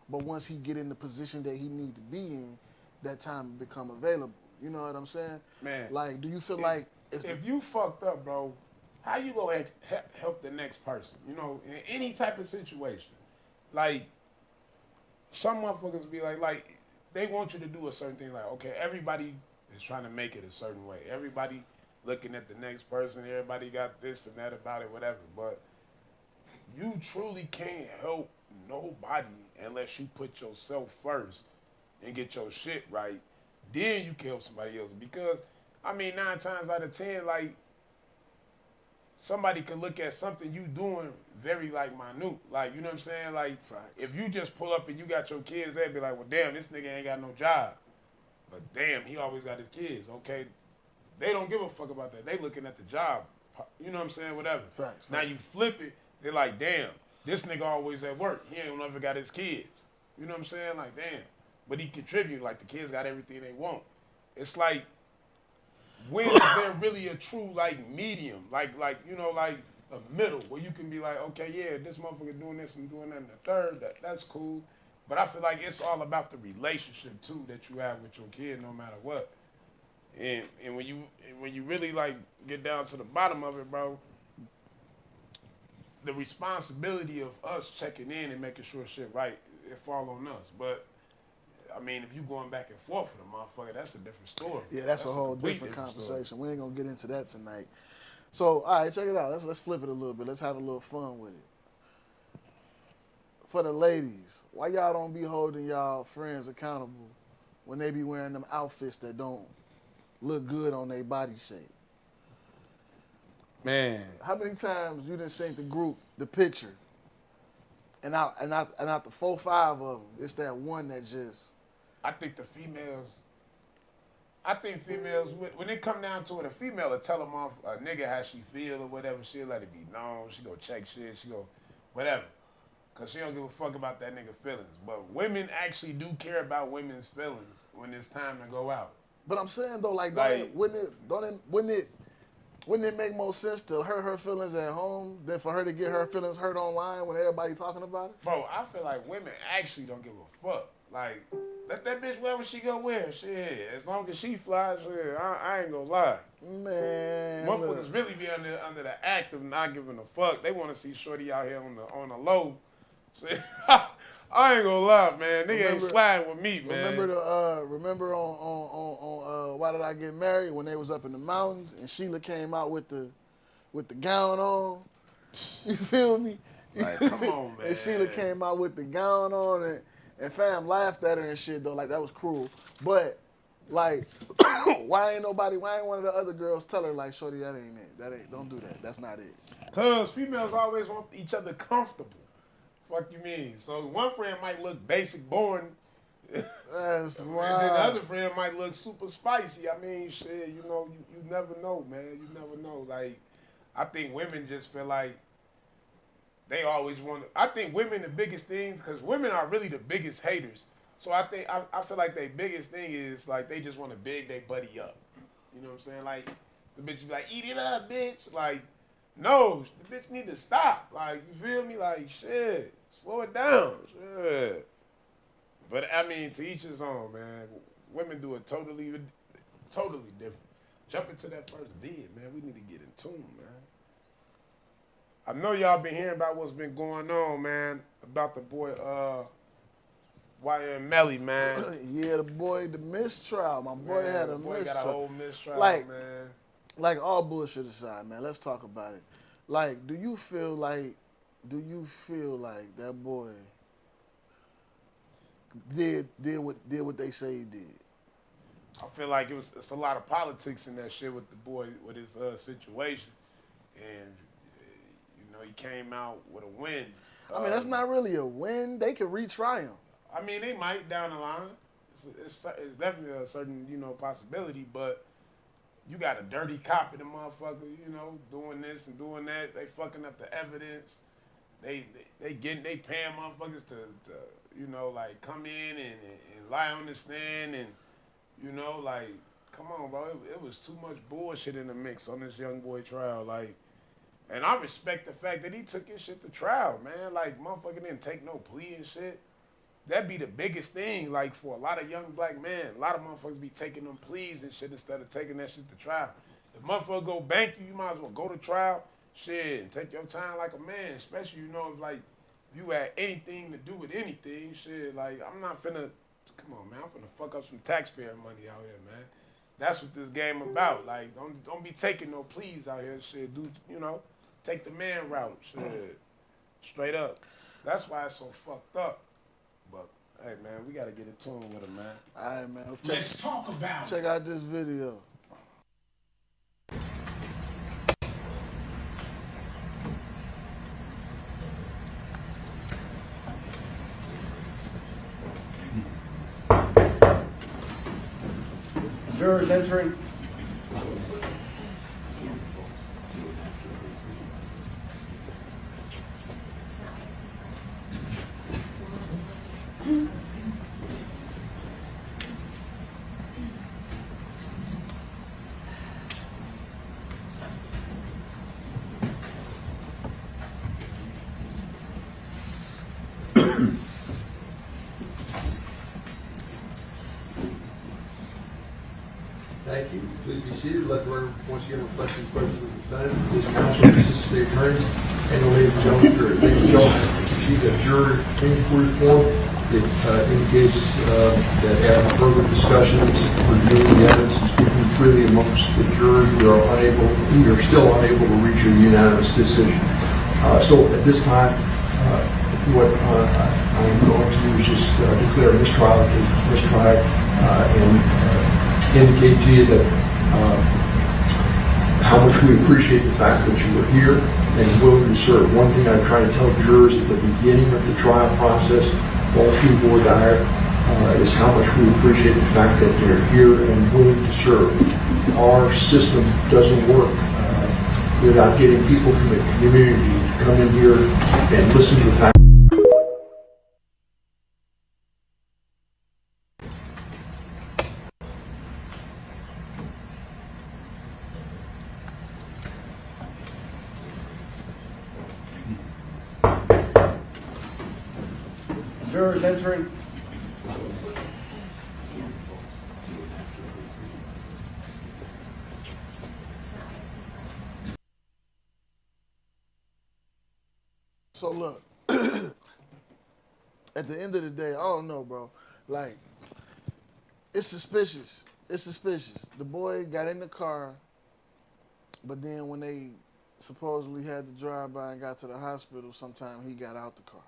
But once he get in the position that he need to be in, that time become available. You know what I'm saying? Man, Like, do you feel like it's if you fucked up, bro, how you gonna help the next person? You know, in any type of situation. Like, some motherfuckers be like they want you to do a certain thing. Like, okay, everybody is trying to make it a certain way. Everybody looking at the next person. Everybody got this and that about it, whatever. But you truly can't help nobody unless you put yourself first and get your shit right. Then you can help somebody else. Because, I mean, 9 times out of 10, like, somebody could look at something you doing very, like, minute. Like, you know what I'm saying? Like, Facts. if you just pull up and you got your kids, they'd be like, well, damn, this nigga ain't got no job. But damn, he always got his kids, okay? They don't give a fuck about that. They looking at the job. You know what I'm saying? Whatever. Facts. Now you flip it, they're like, damn, this nigga always at work. He ain't never got his kids. You know what I'm saying? Like, damn. But he contribute, like the kids got everything they want. It's like, when is there really a true, like, medium? Like a middle where you can be like, okay, yeah, this motherfucker doing this and doing that and the third, that's cool. But I feel like it's all about the relationship too that you have with your kid, no matter what. And when you really like get down to the bottom of it, bro, the responsibility of us checking in and making sure shit right, it fall on us. But I mean, if you going back and forth with a motherfucker, that's a different story. Yeah, that's a whole complete different story. conversation. We ain't gonna get into that tonight. So, all right, check it out. Let's flip it a little bit. Let's have a little fun with it. For the ladies, why y'all don't be holding y'all friends accountable when they be wearing them outfits that don't look good on their body shape? Man, How many times you done seen the group, the picture, and out the 4, 5 of them, it's that one that just. I think females, when it come down to it, a female will tell a nigga how she feel or whatever. She'll let it be known. She go check shit. She go whatever. Because she don't give a fuck about that nigga feelings. But women actually do care about women's feelings when it's time to go out. But I'm saying though, like, Like- wouldn't it make more sense to hurt her feelings at home than for her to get her feelings hurt online when everybody talking about it? Bro, I feel like women actually don't give a fuck. Like, let that bitch wear what she gonna wear. Shit, as long as she flies, shit, I ain't gonna lie. Man, Motherfuckers really be under the act of not giving a fuck. They want to see Shorty out here on the low. Shit. I ain't gonna lie, man. Nigga ain't sliding with me, man. Remember on Why Did I Get Married when they was up in the mountains and Sheila came out with the gown on? You feel me? Like, come on, man. And Sheila came out with the gown on and fam laughed at her and shit though, like that was cruel. But like, why ain't one of the other girls tell her like, Shorty, that ain't it. Don't do that. That's not it. Cause females always want each other comfortable. Fuck you mean? So one friend might look basic, boring. That's And wild. then the other friend might look super spicy. I mean, shit, you know, you never know, man. You never know. Like, I think women just feel like they always want to. I think women, the biggest thing, because women are really the biggest haters. So I feel like their biggest thing is, like, they just want to big their buddy up. You know what I'm saying? Like, the bitch be like, eat it up, bitch. Like, no, the bitch need to stop. Like, you feel me? Like, shit, slow it down. Shit. But, I mean, to each his own, man. Women do it totally different. Jump into that first vid, man. We need to get in tune, man. I know y'all been hearing about what's been going on, man, about the boy, YN Melly, man. Yeah, the mistrial. My boy Man, had the a boy mistrial. got a whole mistrial, Like- man. Like, all bullshit aside, man, let's talk about it. Like, do you feel like do you feel like that boy did what they say he did? I feel like it's a lot of politics in that shit with the boy with his situation, and you know he came out with a win. I mean, that's not really a win. They could retry him. I mean, they might down the line. It's definitely a certain possibility, but you got a dirty cop in the motherfucker, doing this and doing that. They fucking up the evidence. They paying motherfuckers to like come in and lie on the stand and like come on, bro. It was too much bullshit in the mix on this young boy trial, like. And I respect the fact that he took his shit to trial, man. Like motherfucker didn't take no plea and shit. That'd be the biggest thing, like for a lot of young black men. A lot of motherfuckers be taking them pleas and shit instead of taking that shit to trial. If motherfucker go bank you might as well go to trial, shit, and take your time like a man. Especially, if like you had anything to do with anything, shit. Like I'm not finna, come on, man. I'm finna fuck up some taxpayer money out here, man. That's what this game about. Like don't be taking no pleas out here, shit. Do take the man route, shit. Straight up. That's why it's so fucked up. But hey, man, we gotta get in tune with him, man. All right, man. Let's talk about it. Check out this video. Jurors entering. Thank you. Please be seated. Let the record once again reflect the presence of the defendant, his counsel, assistant state attorney, and the ladies and gentlemen, jury. Ladies and gentlemen, proceed to juror inquiry form. It indicates that after further discussions, reviewing the evidence, and speaking freely amongst the jurors, we are still unable to reach a unanimous decision. So at this time, what I'm going to do is just declare a mistrial, and indicate to you that how much we appreciate the fact that you were here and willing to serve. One thing I try to tell jurors at the beginning of the trial process, all through voir dire, is how much we appreciate the fact that they're here and willing to serve. Our system doesn't work without getting people from the community to come in here and listen to the fact. Jurors entering. So look, at the end of the day, I don't know, bro. Like, it's suspicious. It's suspicious. The boy got in the car, but then when they supposedly had to drive by and got to the hospital, sometime he got out the car.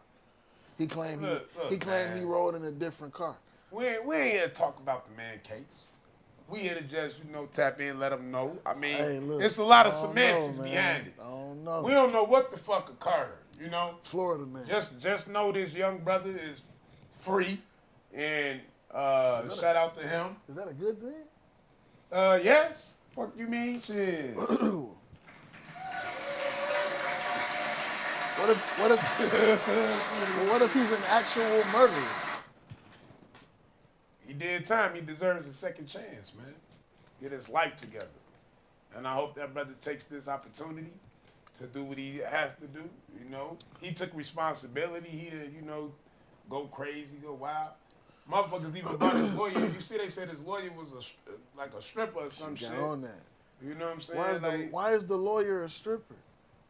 He claimed he rode in a different car. We ain't here to talk about the man case. We here to just, tap in, let them know. I mean, Hey, look, it's a lot of I don't semantics know, man. behind it. I don't know. We don't know what the fuck occurred, Florida man. Just know this young brother is free, and shout out to him. Is that a good thing? Yes. Fuck you mean? Shit. What if he's an actual murderer? He did time. He deserves a second chance, man. Get his life together. And I hope that brother takes this opportunity to do what he has to do. He took responsibility. He didn't, go crazy, go wild. Motherfuckers even brought his lawyer. You see, they said his lawyer was like a stripper or some shit. Got on that. You know what I'm saying? Why is the lawyer a stripper?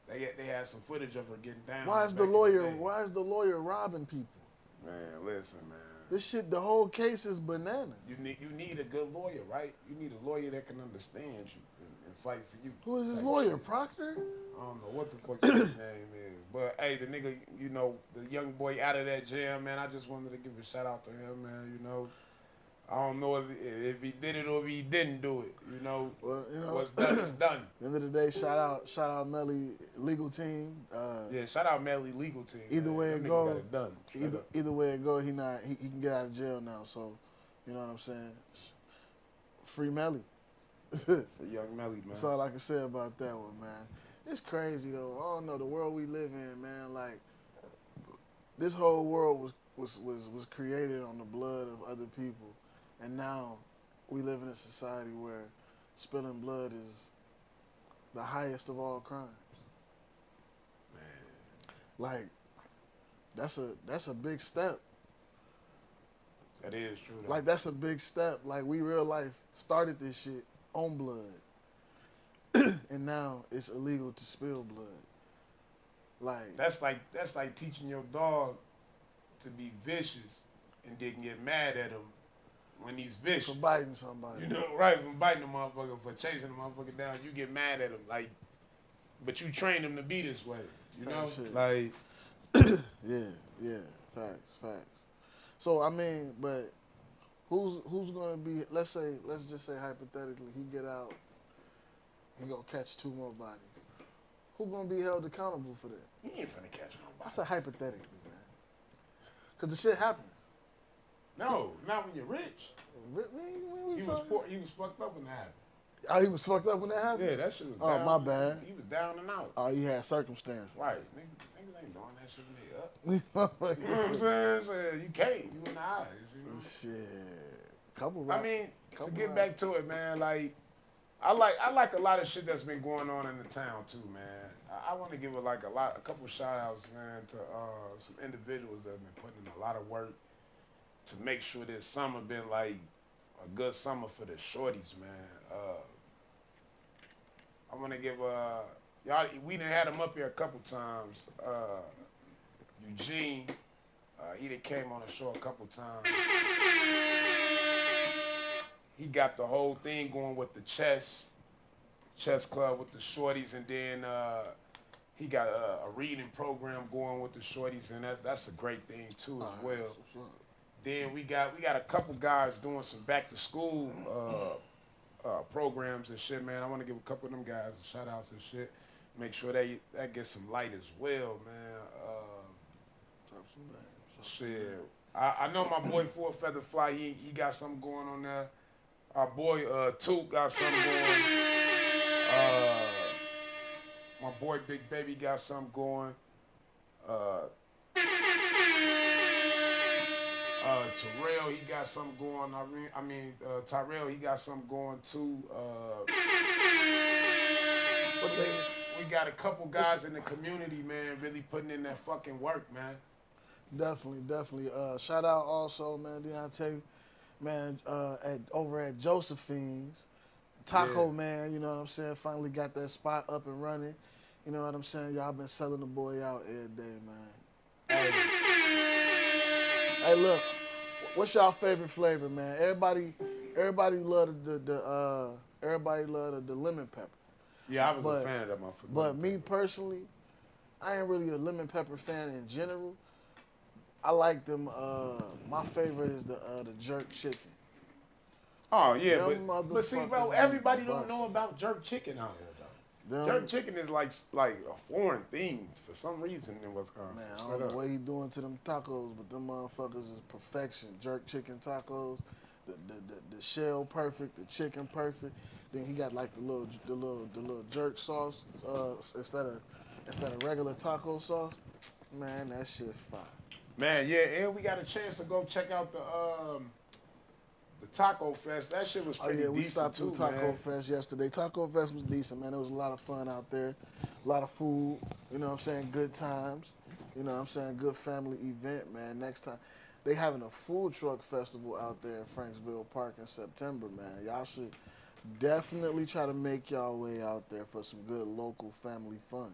They had some footage of her getting down. Why is the lawyer robbing people? Man, listen, man. This shit, the whole case is banana. You need a good lawyer, right? You need a lawyer that can understand you and fight for you. Who is this Type lawyer, shit. Proctor? I don't know what the fuck his name is. But hey, the nigga, you know, the young boy out of that jail, man, I just wanted to give a shout out to him, man, you know. I don't know if he did it or if he didn't do it, you know. Well, you know, What's done is done. At the end of the day, shout out Melly legal team. Yeah, shout out Melly legal team. Either man. way Them it niggas go, got it done. Straight up. either way it go, he can get out of jail now. So, you know what I'm saying? Free Melly. For young Melly, man. That's all I can say about that one, man. It's crazy though. I don't know the world we live in, man. Like this whole world was created on the blood of other people, and now we live in a society where spilling blood is the highest of all crimes. Man, Like that's a big step. that is true. Though. Like that's a big step. Like we real life started this shit on blood. And now it's illegal to spill blood. Like That's like teaching your dog to be vicious and then get mad at him when he's vicious. for biting somebody. You know, right? From biting the motherfucker, for chasing the motherfucker down, you get mad at him. Like, but you train him to be this way. You Type know, shit. like Yeah, facts. So I mean, but who's gonna be? Let's just say hypothetically, he get out, he gonna catch 2 more bodies. Who gonna be held accountable for that? he ain't finna catch nobody. I said hypothetically, man, because the shit happens. No, not when you're rich. We He was talking- poor. He was fucked up when that happened. Oh, he was fucked up when that happened. Yeah, that shit was. Oh, down. my bad. He was down and out. Oh, you had circumstances. Right, niggas ain't doing that shit when they up. You know what I'm saying? So you can't. You in the eyes. You know? Shit, couple. I mean, to Couple get rounds. back to it, man, like I like a lot of shit that's been going on in the town too, man. I want to give a couple shout outs, man, to some individuals that have been putting in a lot of work to make sure this summer been like a good summer for the shorties, man. I want to give y'all. We done had him up here a couple times. Eugene, he done came on the show a couple times. He got the whole thing going with the chess club with the shorties, and then he got a reading program going with the shorties, and that's a great thing too as well. Then we got a couple guys doing some back to school programs and shit, man. I want to give a couple of them guys a shout outs and shit. Make sure that gets some light as well, man. Shit, I know my boy Four Feather Fly. He got something going on there. Our boy Toot got something going. My boy Big Baby got something going. Terrell, he got something going. Tyrell, he got something going too. We got a couple guys in the community, man, really putting in that fucking work, man. Definitely. Shout out also, man, Deontay, man, over at Josephine's. Taco Yeah. Man, you know what I'm saying? Finally got that spot up and running. You know what I'm saying? Y'all been selling the boy out every day, man. Hey, look, what's y'all favorite flavor, man? Everybody love the lemon pepper. Yeah, I was But- a fan of that motherfucker. But me personally, I ain't really a lemon pepper fan in general. I like them. My favorite is the jerk chicken. Oh yeah, Them but see, bro, motherfuckers everybody be don't busted. know about jerk chicken out here, though. Them- Jerk chicken is like a foreign thing for some reason in Wisconsin. Man, I Straight don't know up. what he doing to them tacos, but them motherfuckers is perfection. Jerk chicken tacos, the shell perfect, the chicken perfect. Then he got like the little jerk sauce instead of regular taco sauce. Man, that shit fire. Man, yeah, and we got a chance to go check out the Taco Fest. That shit was Oh pretty yeah, we decent stopped too, to Taco man. Fest yesterday. Taco Fest was decent, man. It was a lot of fun out there. A lot of food, you know what I'm saying? Good times. You know what I'm saying? Good family event, man. Next time. They having a food truck festival out there in Franksville Park in September, man. Y'all should definitely try to make y'all way out there for some good local family fun.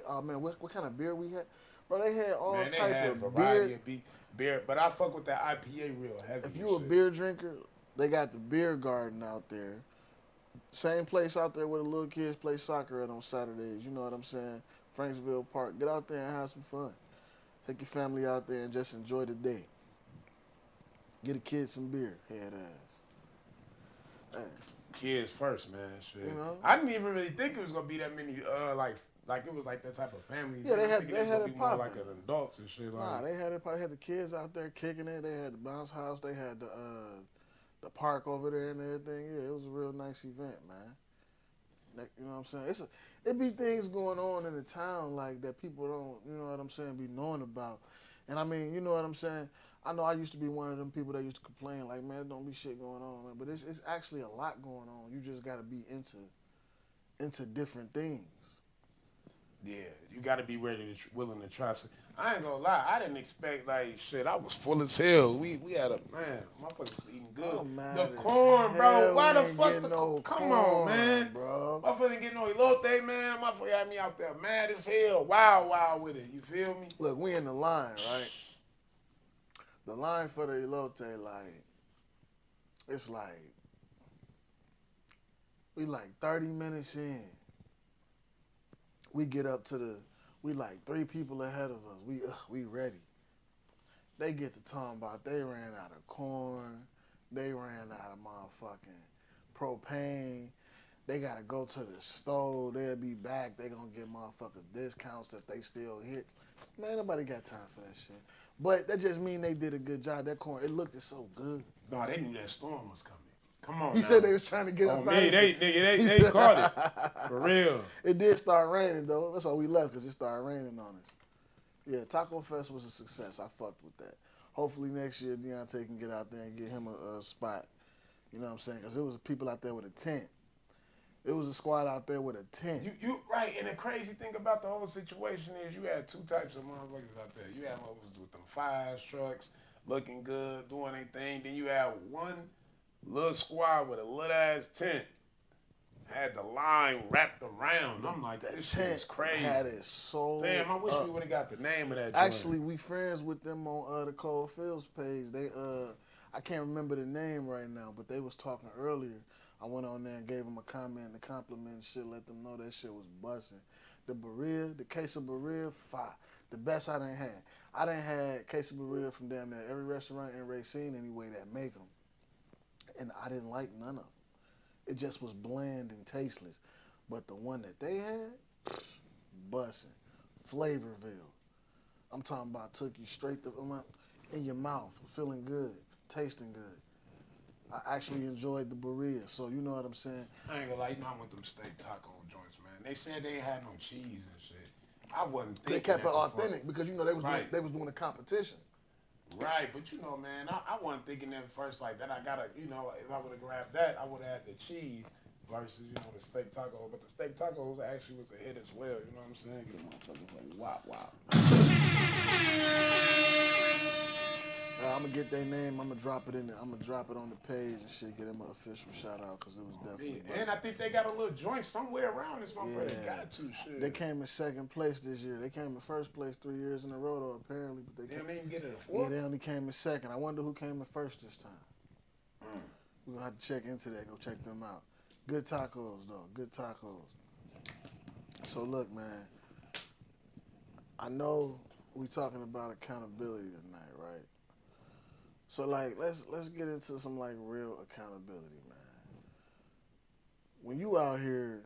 Oh man, what kind of beer we had? Bro, they had all Man, they type had a of variety beer. of beer, but I fuck with that IPA real heavy. If and you a shit. beer drinker, they got the beer garden out there. Same place out there where the little kids play soccer at on Saturdays. You know what I'm saying? Franksville Park. Get out there and have some fun. Take your family out there and just enjoy the day. Get a kid some beer, head ass. Hey, Kids first, man. Shit. You know? I didn't even really think it was gonna be that many. Like it was like that type of family. Yeah, they I had- think they it was had gonna it be more poppin'. like an adults and shit. Like, nah, they had it. Probably had the kids out there kicking it. They had the bounce house. They had the park over there and everything. Yeah, it was a real nice event, man. Like, you know what I'm saying? It be things going on in the town like that people don't, you know what I'm saying, be knowing about. And I mean, you know what I'm saying? I know I used to be one of them people that used to complain like, man, don't be shit going on, man. But it's actually a lot going on. You just got to be into different things. yeah, you got to be ready to willing to try. Shit. I ain't gonna lie, I didn't expect like shit. I was full as hell. We had a man, motherfuckers was eating good. I'm mad The as corn, bro. hell Why we the ain't fuck getting the no come on, corn, man, bro. Motherfucker didn't get no elote, man. Motherfucker had me out there mad as hell, wild with it. You feel me? Look, we in the line, right? The line for the elote, like, it's like, we like 30 minutes in. We get up to we like 3 people ahead of us. We ready. They get to talking about they ran out of corn. They ran out of motherfucking propane. They gotta go to the store. They'll be back. They gonna get motherfuckers discounts if they still hit. Man, nobody got time for that shit. But that just mean they did a good job. That corn, it looked so good. No, they knew that storm was coming. Come on, He now. said they was trying to get Oh up. me, they caught it for real. It did start raining though. That's why we left, because it started raining on us. Yeah, Taco Fest was a success. I fucked with that. Hopefully next year Deontay can get out there and get him a spot. You know what I'm saying? Because it was people out there with a tent. It was a squad out there with a tent. You right, and the crazy thing about the whole situation is you had 2 types of motherfuckers out there. You had motherfuckers with them fire trucks, looking good, doing their thing. Then you had one little squad with a little ass tent. Had the line wrapped around. I'm like, this shit is crazy. Had it sold. Damn, I wish up. we would have got the name of that joint. Actually, we friends with them on the Cold Fields page. They I can't remember the name right now, but they was talking earlier. I went on there and gave them a comment and a compliment and shit, let them know that shit was busting. The Berea, the Queso Berea, fire. The best I done had. I done had Queso Berea from damn near every restaurant in Racine anyway that make them. And I didn't like none of them. It just was bland and tasteless. But the one that they had, busting. Flavorville. I'm talking about took you straight in your mouth, feeling good, tasting good. I actually enjoyed the Berea, so you know what I'm saying? I ain't gonna lie, you know I want them steak taco joints, man. They said they ain't had no cheese and shit. I wasn't thinking They kept it that before. authentic because, you know, they was Right. doing a competition. Right, but you know, man, I wasn't thinking at first like that. I gotta, you know, if I would have grabbed that, I would have had the cheese versus, you know, the steak taco. But the steak tacos actually was a hit as well. You know what I'm saying? Get a motherfucker like wow. I'm gonna get their name. I'm gonna drop it in there. I'm gonna drop it on the page and shit. Get them an official shout out because it was definitely. Yeah, and I think they got a little joint somewhere around this motherfucker. They Yeah. got to shit. They came in second place this year. They came in first place 3 years in a row, though, apparently. But they Damn, they didn't get it a yeah, fourth. they only came in second. I wonder who came in first this time. We're gonna have to check into that. Go check them out. Good tacos, though. Good tacos. So look, man. I know we talking about accountability tonight, right? So like, let's get into some like real accountability, man. When you out here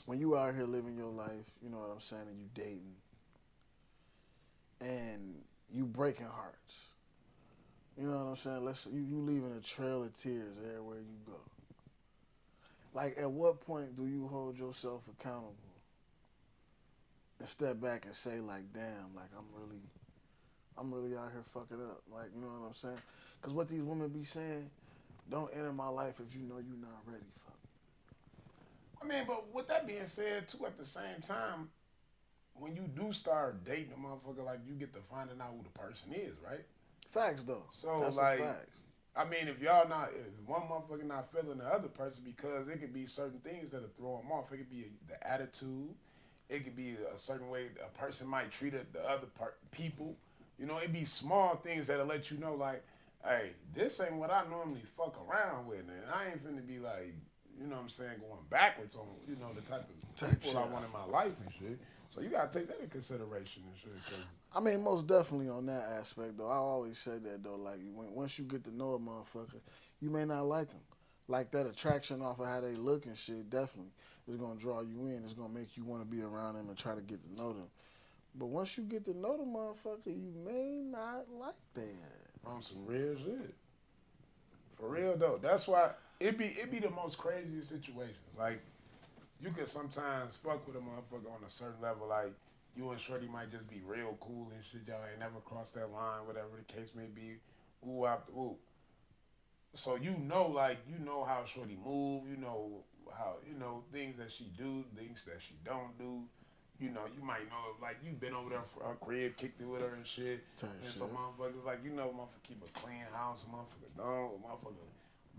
living your life, you know what I'm saying, and you dating, and you breaking hearts. You know what I'm saying? You leaving a trail of tears everywhere you go. Like, at what point do you hold yourself accountable and step back and say, like, damn, like, I'm really out here fucking up. Like, you know what I'm saying? Because what these women be saying, don't enter my life if you know you're not ready for it. I mean, but with that being said, too, at the same time, when you do start dating a motherfucker, like, you get to finding out who the person is, right? Facts, though. So, that's like, a fact. I mean, if one motherfucker not feeling the other person, because it could be certain things that'll throw them off. It could be the attitude. It could be a certain way a person might treat the other people. You know, it'd be small things that'll let you know, like, hey, this ain't what I normally fuck around with, and I ain't finna be like, you know what I'm saying, going backwards on, you know, the type of people I want in my life and shit. So you gotta take that into consideration and shit, cause I mean, most definitely on that aspect, though. I always say that, though. Like, once you get to know a motherfucker, you may not like them. Like, that attraction off of how they look and shit definitely is going to draw you in. It's going to make you want to be around them and try to get to know them. But once you get to know the motherfucker, you may not like that. on some real shit. For real, though. That's why it be the most craziest situations. Like, you can sometimes fuck with a motherfucker on a certain level, like, you and Shorty might just be real cool and shit. Y'all ain't never crossed that line, whatever the case may be. Ooh after ooh. So you know how Shorty move. You know how things that she do, things that she don't do. You know, you might know like you been over there for her crib, kicked it with her and shit. Type And shit. some motherfuckers like motherfucker keep a clean house, motherfucker don't, motherfucker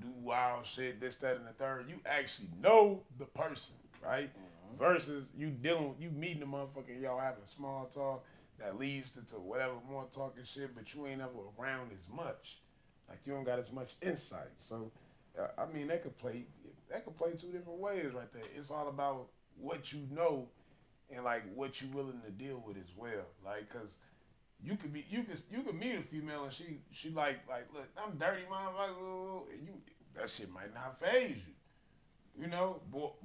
do wild shit, this, that, and the third. You actually know the person, right? Versus you meeting the motherfucker, y'all having small talk that leads to whatever more talking shit, but you ain't ever around as much. Like you don't got as much insight. So, I mean, that could play two different ways right there. It's all about what you know and like what you willing to deal with as well. Like, cause you could meet a female and she like look, I'm dirty motherfucker, and that shit might not phase you. You know,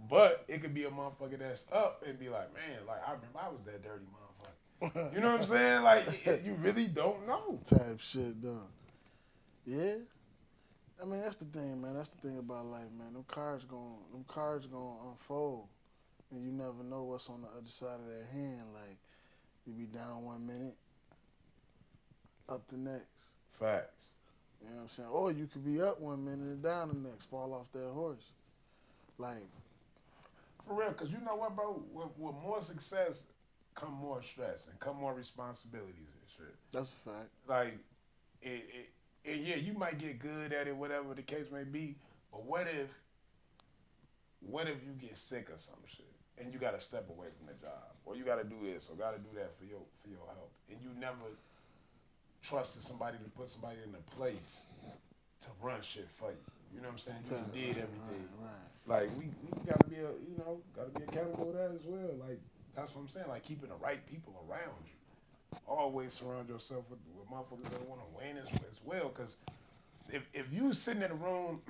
but it could be a motherfucker that's up and be like, man, like I remember I was that dirty motherfucker. You know what I'm saying? Like you really don't know. Type shit, though. Yeah. I mean, that's the thing, man. That's the thing about life, man. Them cards gonna unfold, and you never know what's on the other side of that hand. Like, you be down 1 minute, up the next. Facts. You know what I'm saying? Or you could be up 1 minute and down the next, fall off that horse. Like, For real, cause you know what, bro? With more success come more stress and come more responsibilities and shit. that's a fact. Like, and yeah, you might get good at it, whatever the case may be. But what if you get sick or some shit and you gotta step away from the job, or you gotta do this or gotta do that for your health, and you never trusted somebody to put somebody in a place to run shit for you. You know what I'm saying? You done did everything. Right. Like we gotta be accountable to that as well. Like that's what I'm saying. Like keeping the right people around you. Always surround yourself with motherfuckers that want to win as well. Cause if you sitting in a room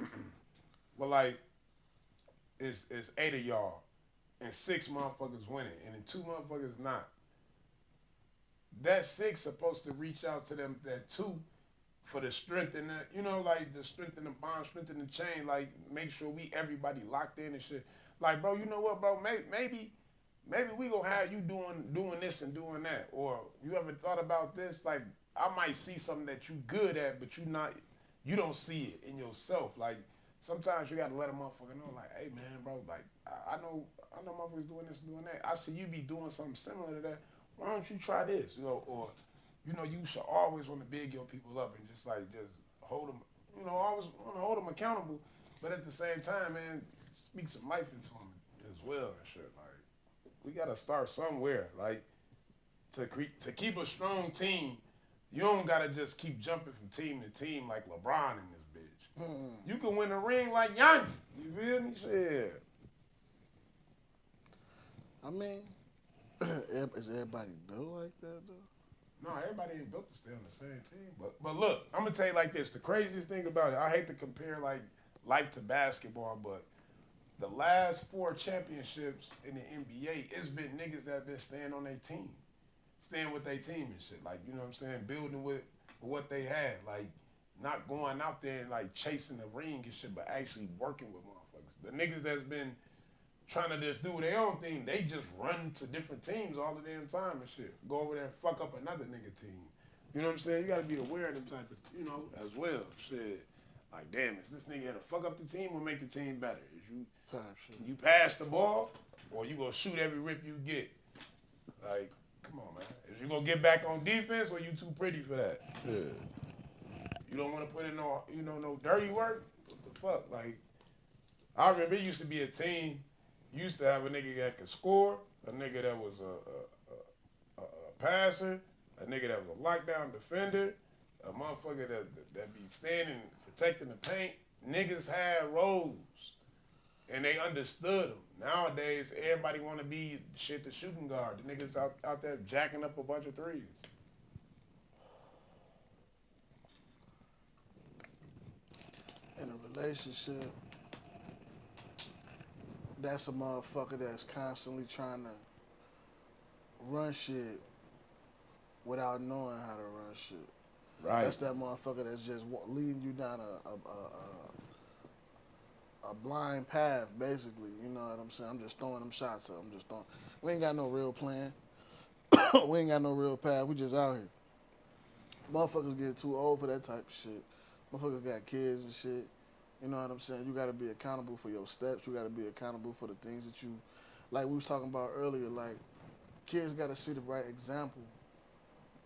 with like it's 8 of y'all and 6 motherfuckers winning and then 2 motherfuckers not, that 6 supposed to reach out to them that 2 for the strength and like the strength in the bond, strength in the chain, like make sure everybody locked in and shit. Like, bro, you know what, bro? Maybe we gonna have you doing this and doing that. Or you ever thought about this? Like, I might see something that you good at, but you don't see it in yourself. Like, sometimes you gotta let a motherfucker know, like, hey man, bro, like I know motherfuckers doing this and doing that. I see you be doing something similar to that. Why don't you try this? Or you should always want to big your people up and just hold them, always want to hold them accountable, but at the same time, man, speak some life into them as well and shit. Like, we gotta start somewhere. Like, to keep a strong team, you don't gotta just keep jumping from team to team like LeBron in this bitch. You can win a ring like Yanni. You feel me? Shit. I mean, is everybody built like that, though? No, everybody ain't built to stay on the same team. But look, I'm gonna tell you like this. The craziest thing about it, I hate to compare like life to basketball, but the last 4 championships in the NBA, it's been niggas that been staying on their team. Staying with their team and shit. Like, you know what I'm saying? Building with what they had. Like, not going out there and like chasing the ring and shit, but actually working with motherfuckers. The niggas that's been trying to just do their own thing, they just run to different teams all the damn time and shit. Go over there and fuck up another nigga team. You know what I'm saying? You gotta be aware of them type of, as well. Shit. Like, damn, is this nigga here to fuck up the team or make the team better? You pass the ball or you gonna shoot every rip you get? Like, come on, man. Is you gonna get back on defense or you too pretty for that? Yeah. You don't wanna put in no dirty work? What the fuck? Like, I remember it used to be a team. You used to have a nigga that could score, a nigga that was a passer, a nigga that was a lockdown defender, a motherfucker that be standing protecting the paint. Niggas had roles, and they understood them. Nowadays, everybody want to be the shooting guard. The niggas out there jacking up a bunch of threes. In a relationship, that's a motherfucker that's constantly trying to run shit without knowing how to run shit. Right. That's that motherfucker that's just leading you down a blind path, basically. You know what I'm saying? I'm just throwing them shots up. I'm just throwing. We ain't got no real plan. We ain't got no real path. We just out here. Motherfuckers get too old for that type of shit. Motherfuckers got kids and shit. You know what I'm saying? You got to be accountable for your steps. You got to be accountable for the things that you, like we was talking about earlier. Like kids got to see the right example,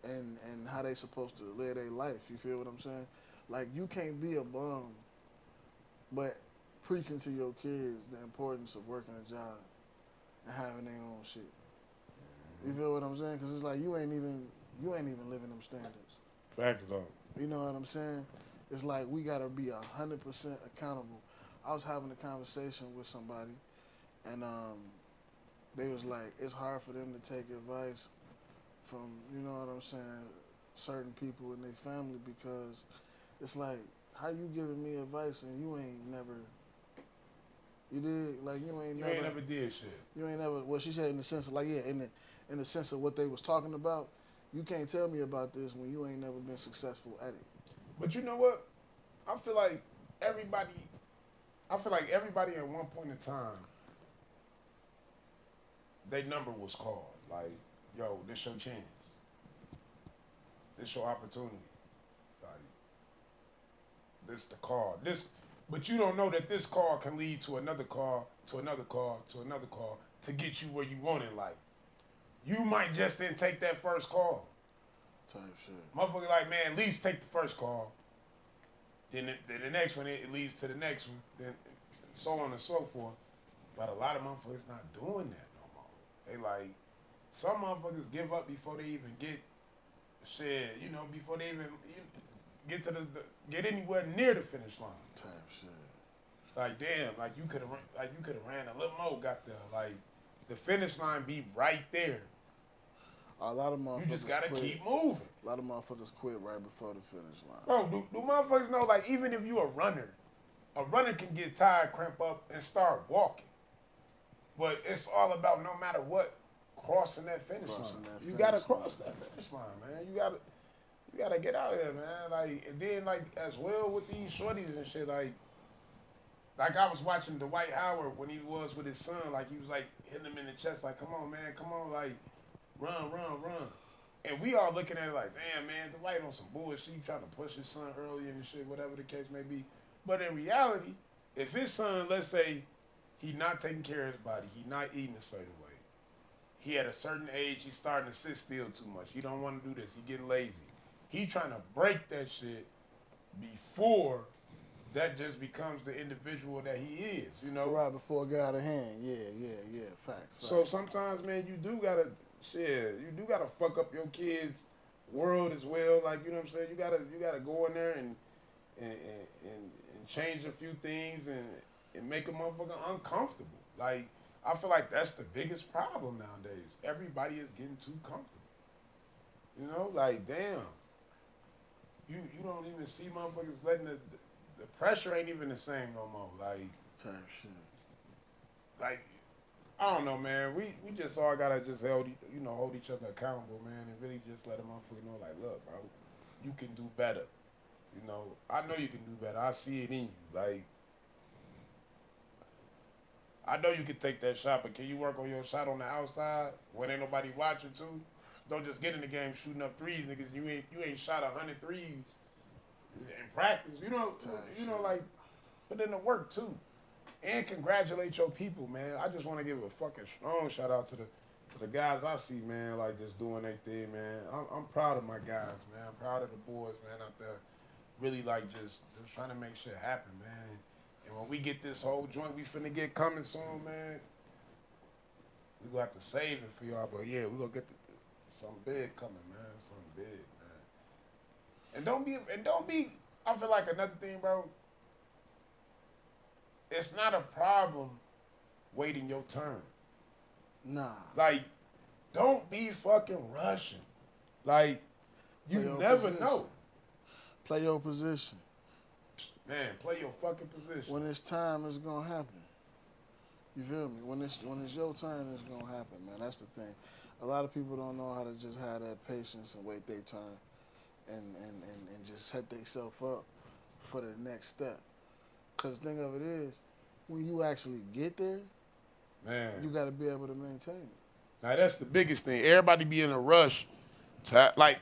and how they supposed to live their life. You feel what I'm saying? Like you can't be a bum, but preaching to your kids the importance of working a job and having their own shit. You feel what I'm saying? Because it's like you ain't even living them standards. Facts though. You know what I'm saying? It's like we gotta be 100% accountable. I was having a conversation with somebody, and they was like, it's hard for them to take advice from, you know what I'm saying, certain people in their family, because it's like, how you giving me advice and you ain't never, you did, like you ain't never did shit. You ain't never, well, she said in the sense of like, yeah, in the sense of what they was talking about, you can't tell me about this when you ain't never been successful at it. But you know what? I feel like everybody at one point in time, their number was called. Like, yo, this your chance. This your opportunity. Like, this the call. But you don't know that this call can lead to another call, to another call, to another call, to get you where you want in life. You might just didn't take that first call. Type shit. Motherfucker like, man, at least take the first call. Then the next one, it leads to the next one. Then so on and so forth. But a lot of motherfuckers not doing that no more. They like, some motherfuckers give up before they even get shit, you know, before they even get anywhere near the finish line. Type shit. Like, damn, like you could have ran a little more, got there. Like, the finish line be right there. A lot of motherfuckers You just gotta quit. keep moving. A lot of motherfuckers quit right before the finish line. Bro, do motherfuckers know, like, even if you a runner can get tired, cramp up, and start walking. But it's all about, no matter what, crossing that finish line. You gotta cross that finish line, man. You gotta get out here, man. Like, and then, like, as well with these shorties and shit, like I was watching Dwight Howard when he was with his son, like, he was, like, hitting him in the chest, like, come on, man, come on, like, run. And we all looking at it like, damn, man, Dwight on some bullshit. He trying to push his son early and shit, whatever the case may be. But in reality, if his son, let's say, he not taking care of his body, he not eating a certain way, he at a certain age, he's starting to sit still too much. He don't want to do this. He getting lazy. He trying to break that shit before that just becomes the individual that he is, you know? Right before it got out of hand. Yeah. Facts. So sometimes, man, you do gotta fuck up your kids' world as well. Like, you know what I'm saying? You gotta go in there and change a few things and make a motherfucker uncomfortable. Like, I feel like that's the biggest problem nowadays. Everybody is getting too comfortable. You know, like, damn. You don't even see motherfuckers letting the pressure ain't even the same no more. Like, Type shit. like, I don't know, man. We just all gotta just hold each other accountable, man, and really just let a motherfucker know, like, look, bro, you can do better. You know, I know you can do better. I see it in you. Like, I know you can take that shot, but can you work on your shot on the outside when ain't nobody watching too? Don't just get in the game shooting up threes, niggas. You ain't shot 100 threes in practice. You know, like, put in the work too. And congratulate your people, man. I just want to give a fucking strong shout out to the guys I see, man, like, just doing their thing, man. I'm proud of my guys, man. I'm proud of the boys, man, out there, really, like, just trying to make shit happen, man. And when we get this whole joint we finna get coming soon, man, we gonna have to save it for y'all. But yeah, we gonna get something big coming, man. Something big, man. And don't be. I feel like another thing, bro. It's not a problem waiting your turn. Nah. Like, don't be fucking rushing. Like, you Play your never position. know. Play your position. Man, play your fucking position. When it's time, it's gonna happen. You feel me? When it's your turn, it's gonna happen, man. That's the thing. A lot of people don't know how to just have that patience and wait their turn, and just set themselves up for the next step. Cause the thing of it is, when you actually get there, Man. you got to be able to maintain it. Now, that's the biggest thing. Everybody be in a rush to, like,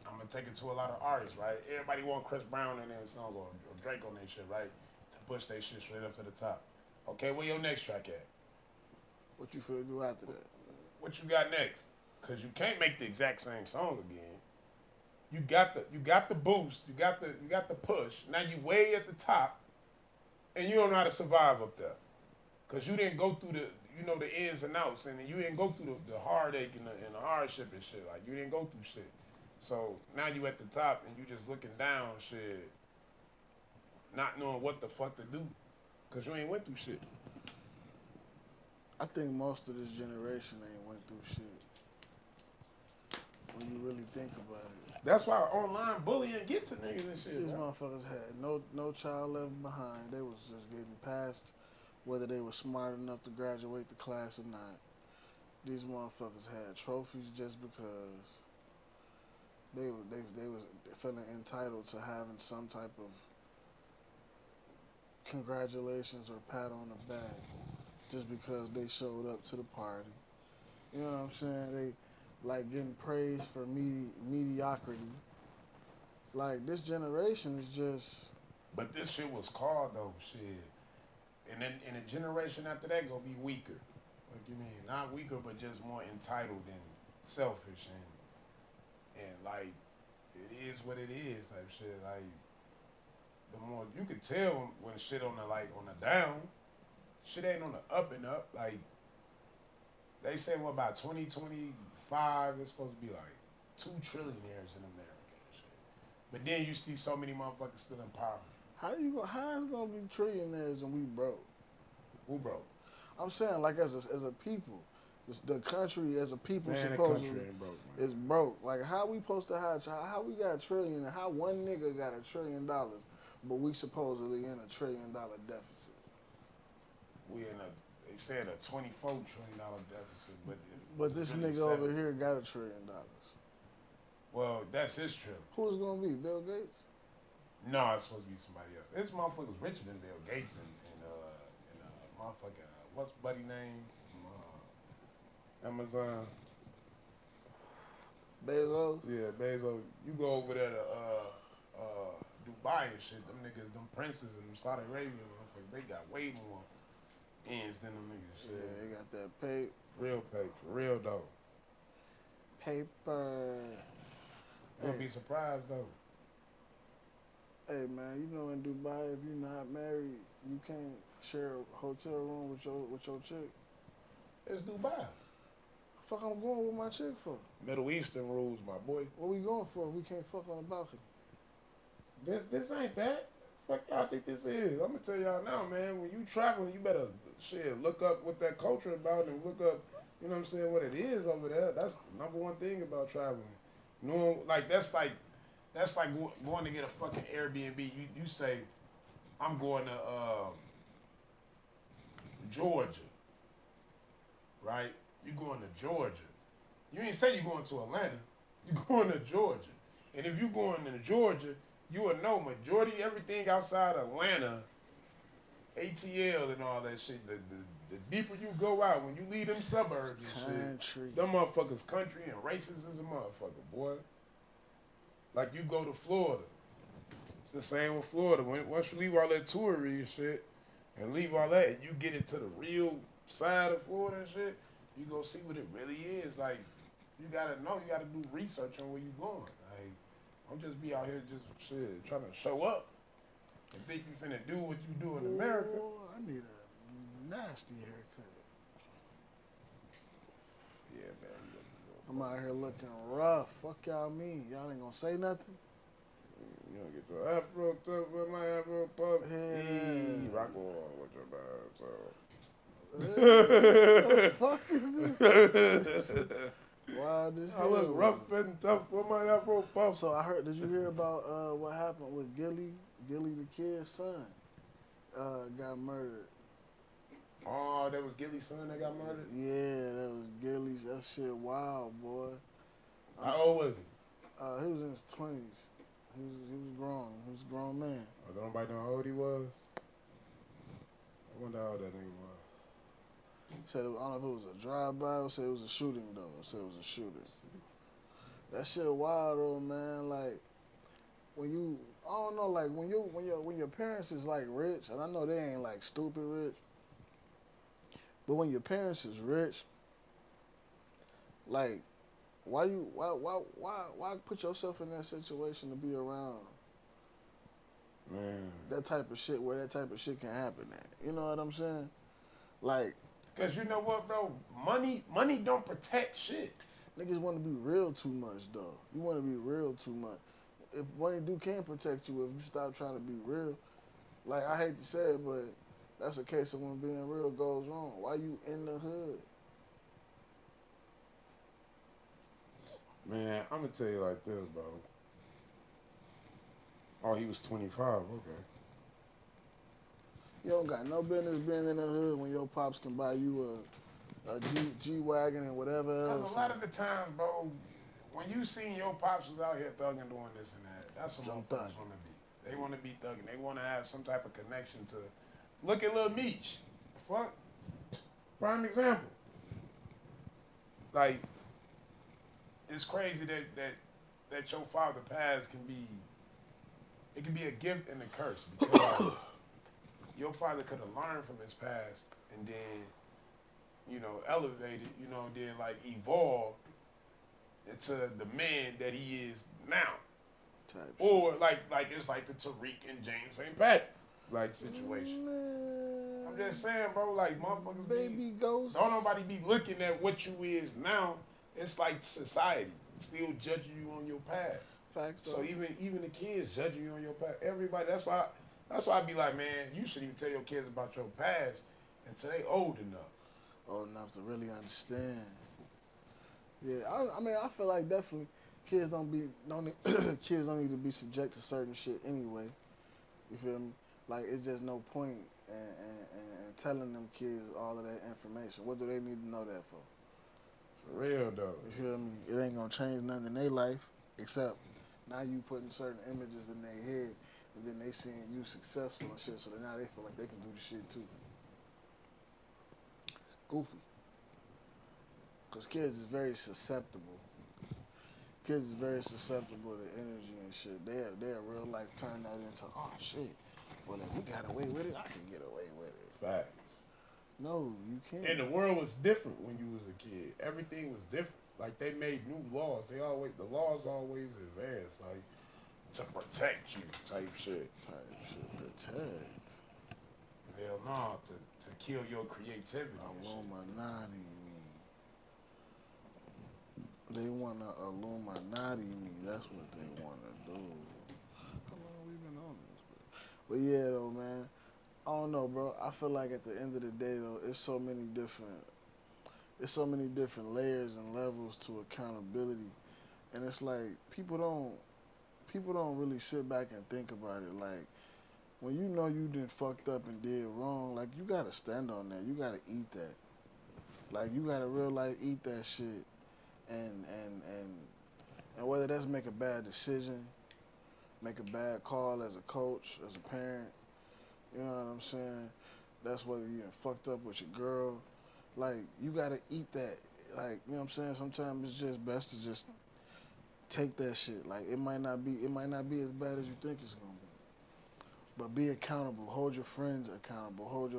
I'm going to take it to a lot of artists, right? Everybody want Chris Brown in their song or Drake on their shit, right? To push their shit straight up to the top. Okay, where your next track at? What you feel do after that? What you got next? Because you can't make the exact same song again. You got the boost, you got the push. Now you way at the top, and you don't know how to survive up there. Because you didn't go through the ins and outs, and you didn't go through the heartache and the hardship and shit. Like, you didn't go through shit. So now you at the top, and you just looking down, shit, not knowing what the fuck to do. Because you ain't went through shit. I think most of this generation ain't went through shit. When you really think about it. That's why online bullying get to niggas and shit. These Bro. motherfuckers had no child left behind. They was just getting past whether they were smart enough to graduate the class or not. These motherfuckers had trophies just because they was feeling entitled to having some type of congratulations or pat on the back just because they showed up to the party. You know what I'm saying? They like getting praised for mediocrity. Like, this generation is just... But this shit was called though, shit. And then in a generation after that gonna be weaker. Like, you mean, not weaker, but just more entitled and selfish and like, it is what it is type shit. Like, the more you could tell when shit on the down, shit ain't on the up and up. Like, they say what about 2025 it's supposed to be like 2 trillionaires in America and shit. But then you see so many motherfuckers still in poverty. How is it gonna be trillionaires and we broke? Who broke? I'm saying, like, as a people, the country as a people Man, the supposedly country ain't broke, man. is broke. Like, how we supposed to have? How we got a trillion? And how one nigga got $1 trillion, but we supposedly in $1 trillion deficit? We in they said a $24 trillion deficit, But this really nigga over here got $1 trillion. Well, that's his trillion. Who's gonna be? Bill Gates? No, it's supposed to be somebody else. This motherfucker's richer than Bill Gates and motherfucking what's buddy name from Amazon? Bezos? Yeah, Bezos. You go over there to Dubai and shit. Them niggas, them princes and them Saudi Arabian motherfuckers, they got way more ends than them niggas. Shit. Yeah, they got that pay. Real pay, for real though. Paper. You'll be surprised though. Hey man, you know in Dubai, if you're not married, you can't share a hotel room with your chick. It's Dubai. Fuck, I'm going with my chick for? Middle Eastern rules, my boy. What we going for if we can't fuck on the balcony? This ain't that. Fuck y'all think this is. I'm gonna tell y'all now, man. When you traveling, you better look up what that culture about and look up, you know what I'm saying, what it is over there. That's the number one thing about traveling. Knowing, like, that's like going to get a fucking Airbnb. You say, I'm going to Georgia, right? You going to Georgia. You ain't say you going to Atlanta. You going to Georgia. And if you going to Georgia, you will know majority everything outside Atlanta, ATL and all that shit. The deeper you go out, when you leave them suburbs and shit, them motherfuckers country and racist as a motherfucker, boy. Like, you go to Florida. It's the same with Florida. Once you leave all that touristy shit and leave all that, and you get into the real side of Florida and shit, you go see what it really is. Like, you gotta know, you gotta do research on where you going. Like, don't just be out here just trying to show up and think you finna do what you do in America. I need a nasty haircut. Yeah, man. I'm out here looking rough. Fuck y'all mean? Y'all ain't gonna say nothing? You don't get your afro tucked with my afro puff. Yeah. Rock on with your bad, so. What the fuck is this? Wild as I hell. look rough and tough with my afro puff. So I heard. Did you hear about what happened with Gilly? Gilly the kid's son got murdered. Oh, that was Gilly's son that got murdered? Yeah, that was Gilly's. That shit wild, boy. How old was he? He was in his 20s. He was grown. He was a grown man. Oh, don't nobody know how old he was? I wonder how old that nigga was. Said I don't know if it was a drive-by or said it was a shooting though. Said it was a shooter. That shit wild though, man. Like when you, I don't know, like when your parents is like rich, and I know they ain't like stupid rich, but when your parents is rich, like why put yourself in that situation to be around Man. that type of shit where that type of shit can happen at? You know what I'm saying? Like, Cause you know what, bro? Money don't protect shit. niggas want to be real too much, though. You want to be real too much. If money can protect you, if you stop trying to be real, like I hate to say it, but that's a case of when being real goes wrong. Why you in the hood? Man, I'm gonna tell you like this, bro. Oh, he was 25. Okay. You don't got no business being in the hood when your pops can buy you a G-Wagon and whatever Cause else. a lot of the times, bro, when you seen your pops was out here thugging doing this and that, that's what Some motherfuckers thugging. want to be. They want to be thugging. They want to have some type of connection to. Look at Lil Meech. The fuck. Prime example. Like, it's crazy that your father passed can be. It can be a gift and a curse because your father could have learned from his past and then, you know, elevated, you know, then like evolved into the man that he is now. Type Or like it's like the Tariq and James St. Patrick like situation. Man, I'm just saying, bro, like motherfuckers baby ghost. don't nobody be looking at what you is now. It's like society still judging you on your past. Facts though. So even the kids judging you on your past. Everybody. That's why I be like, man, you shouldn't even tell your kids about your past until they old enough. Old enough to really understand. Yeah, I mean, I feel like definitely kids kids don't need to be subject to certain shit anyway. You feel me? Like it's just no point in telling them kids all of that information. What do they need to know that for? For real though. You feel me? It ain't gonna change nothing in their life except now you putting certain images in their head, and then they seeing you successful and shit. So that now they feel like they can do the shit too. Goofy. Cause kids is very susceptible. Kids is very susceptible to energy and shit. They'll real life turn that into, oh shit. Well, if he got away with it, I can get away with it. Facts. No, you can't. And the world was different when you was a kid. Everything was different. Like they made new laws. The laws always advance, like to protect you type shit. Protect. Hell no, to kill your creativity and shit. Illuminati me. They wanna Illuminati me. That's what they wanna do. How long we been on this? But yeah, though, man. I don't know, bro. I feel like at the end of the day, though, it's so many different layers and levels to accountability, and it's like people don't really sit back and think about it. Like when you know you done fucked up and did wrong, like you gotta stand on that. You gotta eat that. Like you gotta real life eat that shit, and whether that's make a bad decision, make a bad call as a coach, as a parent. You know what I'm saying? That's whether you done fucked up with your girl. Like, you gotta eat that. Like, you know what I'm saying? Sometimes it's just best to just take that shit. Like, it might not be as bad as you think it's gonna be. But be accountable. Hold your friends accountable. Hold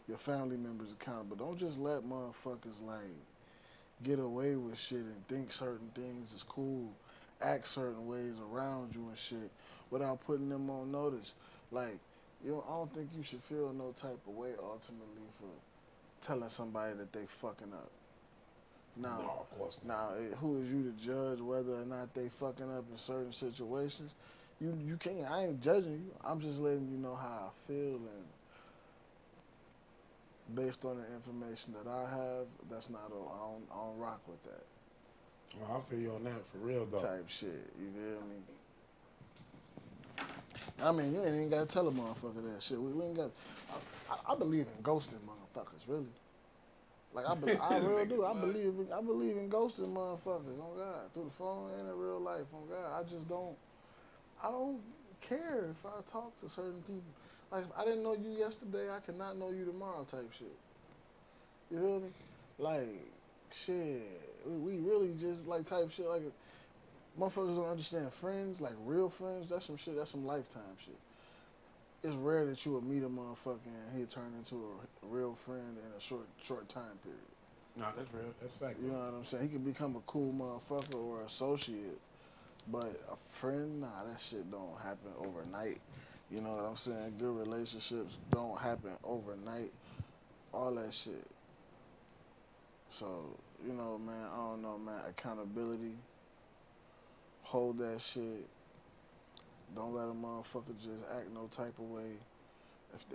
your family members accountable. Don't just let motherfuckers, like, get away with shit and think certain things is cool, act certain ways around you and shit without putting them on notice. Like, I don't think you should feel no type of way ultimately for telling somebody that they fucking up. Now, No, of course not. Now, who is you to judge whether or not they fucking up in certain situations? You can't. I ain't judging you. I'm just letting you know how I feel, and based on the information that I have, that's not. I don't rock with that Well, I feel you on that for real though. type shit. You feel me? I mean, you ain't even gotta tell a motherfucker that shit. We ain't got. I believe in ghosting motherfuckers, really. Like I really do. I believe in ghosting motherfuckers. On God, through the phone and in real life. On God, I just don't. I don't care if I talk to certain people. Like if I didn't know you yesterday, I cannot know you tomorrow. Type shit. You feel me? Like shit. We really just like type shit. Like motherfuckers don't understand friends. Like real friends. That's some shit. That's some lifetime shit. It's rare that you would meet a motherfucker and he'll turn into a real friend in a short time period. No, that's real. That's fact. You know what I'm saying? He can become a cool motherfucker or associate, but a friend, nah, that shit don't happen overnight. You know what I'm saying? Good relationships don't happen overnight. All that shit. So, you know, man, I don't know, man. Accountability. Hold that shit. Don't let a motherfucker just act no type of way.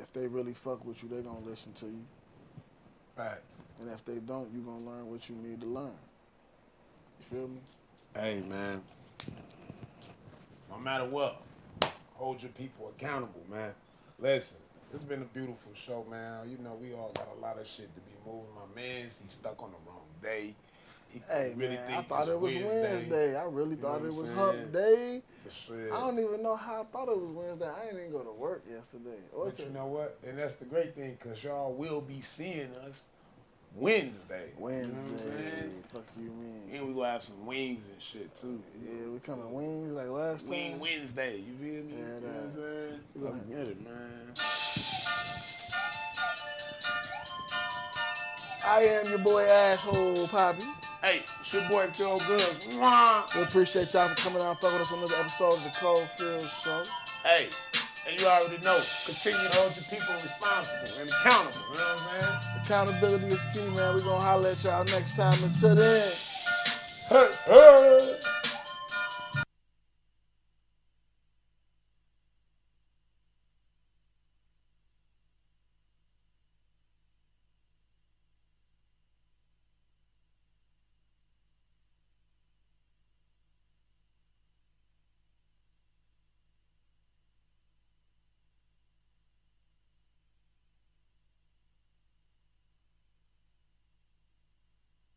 If they really fuck with you, they gonna listen to you. Facts. And if they don't, you gonna learn what you need to learn. You feel me? Hey, man. No matter what, hold your people accountable, man. Listen, it's been a beautiful show, man. You know, we all got a lot of shit to be moving. My man's, he's stuck on the wrong day. He Hey, really man, I think thought it's it was Wednesday. I really You know thought what it I'm was saying? hump day. But shit. I don't even know how I thought it was Wednesday. I didn't even go to work yesterday. But you know what? And that's the great thing, because y'all will be seeing us Wednesday. Wednesday. You know what I'm saying? Fuck you mean? And we gonna have some wings and shit, too. Yeah, we coming wings like last time. Wing Wednesday, you feel me? Yeah, You know what I'm saying? we gonna- Let's get it, man. I am your boy asshole Poppy. Hey, it's your boy Phil Good. Mwah. We appreciate y'all for coming out and fucking with us on another episode of the Cold Field Show. Hey, and you already know, continue to hold your people responsible and accountable. You know what I'm saying? Accountability is key, man. We gonna holler at y'all next time. Until then. Hey, hey.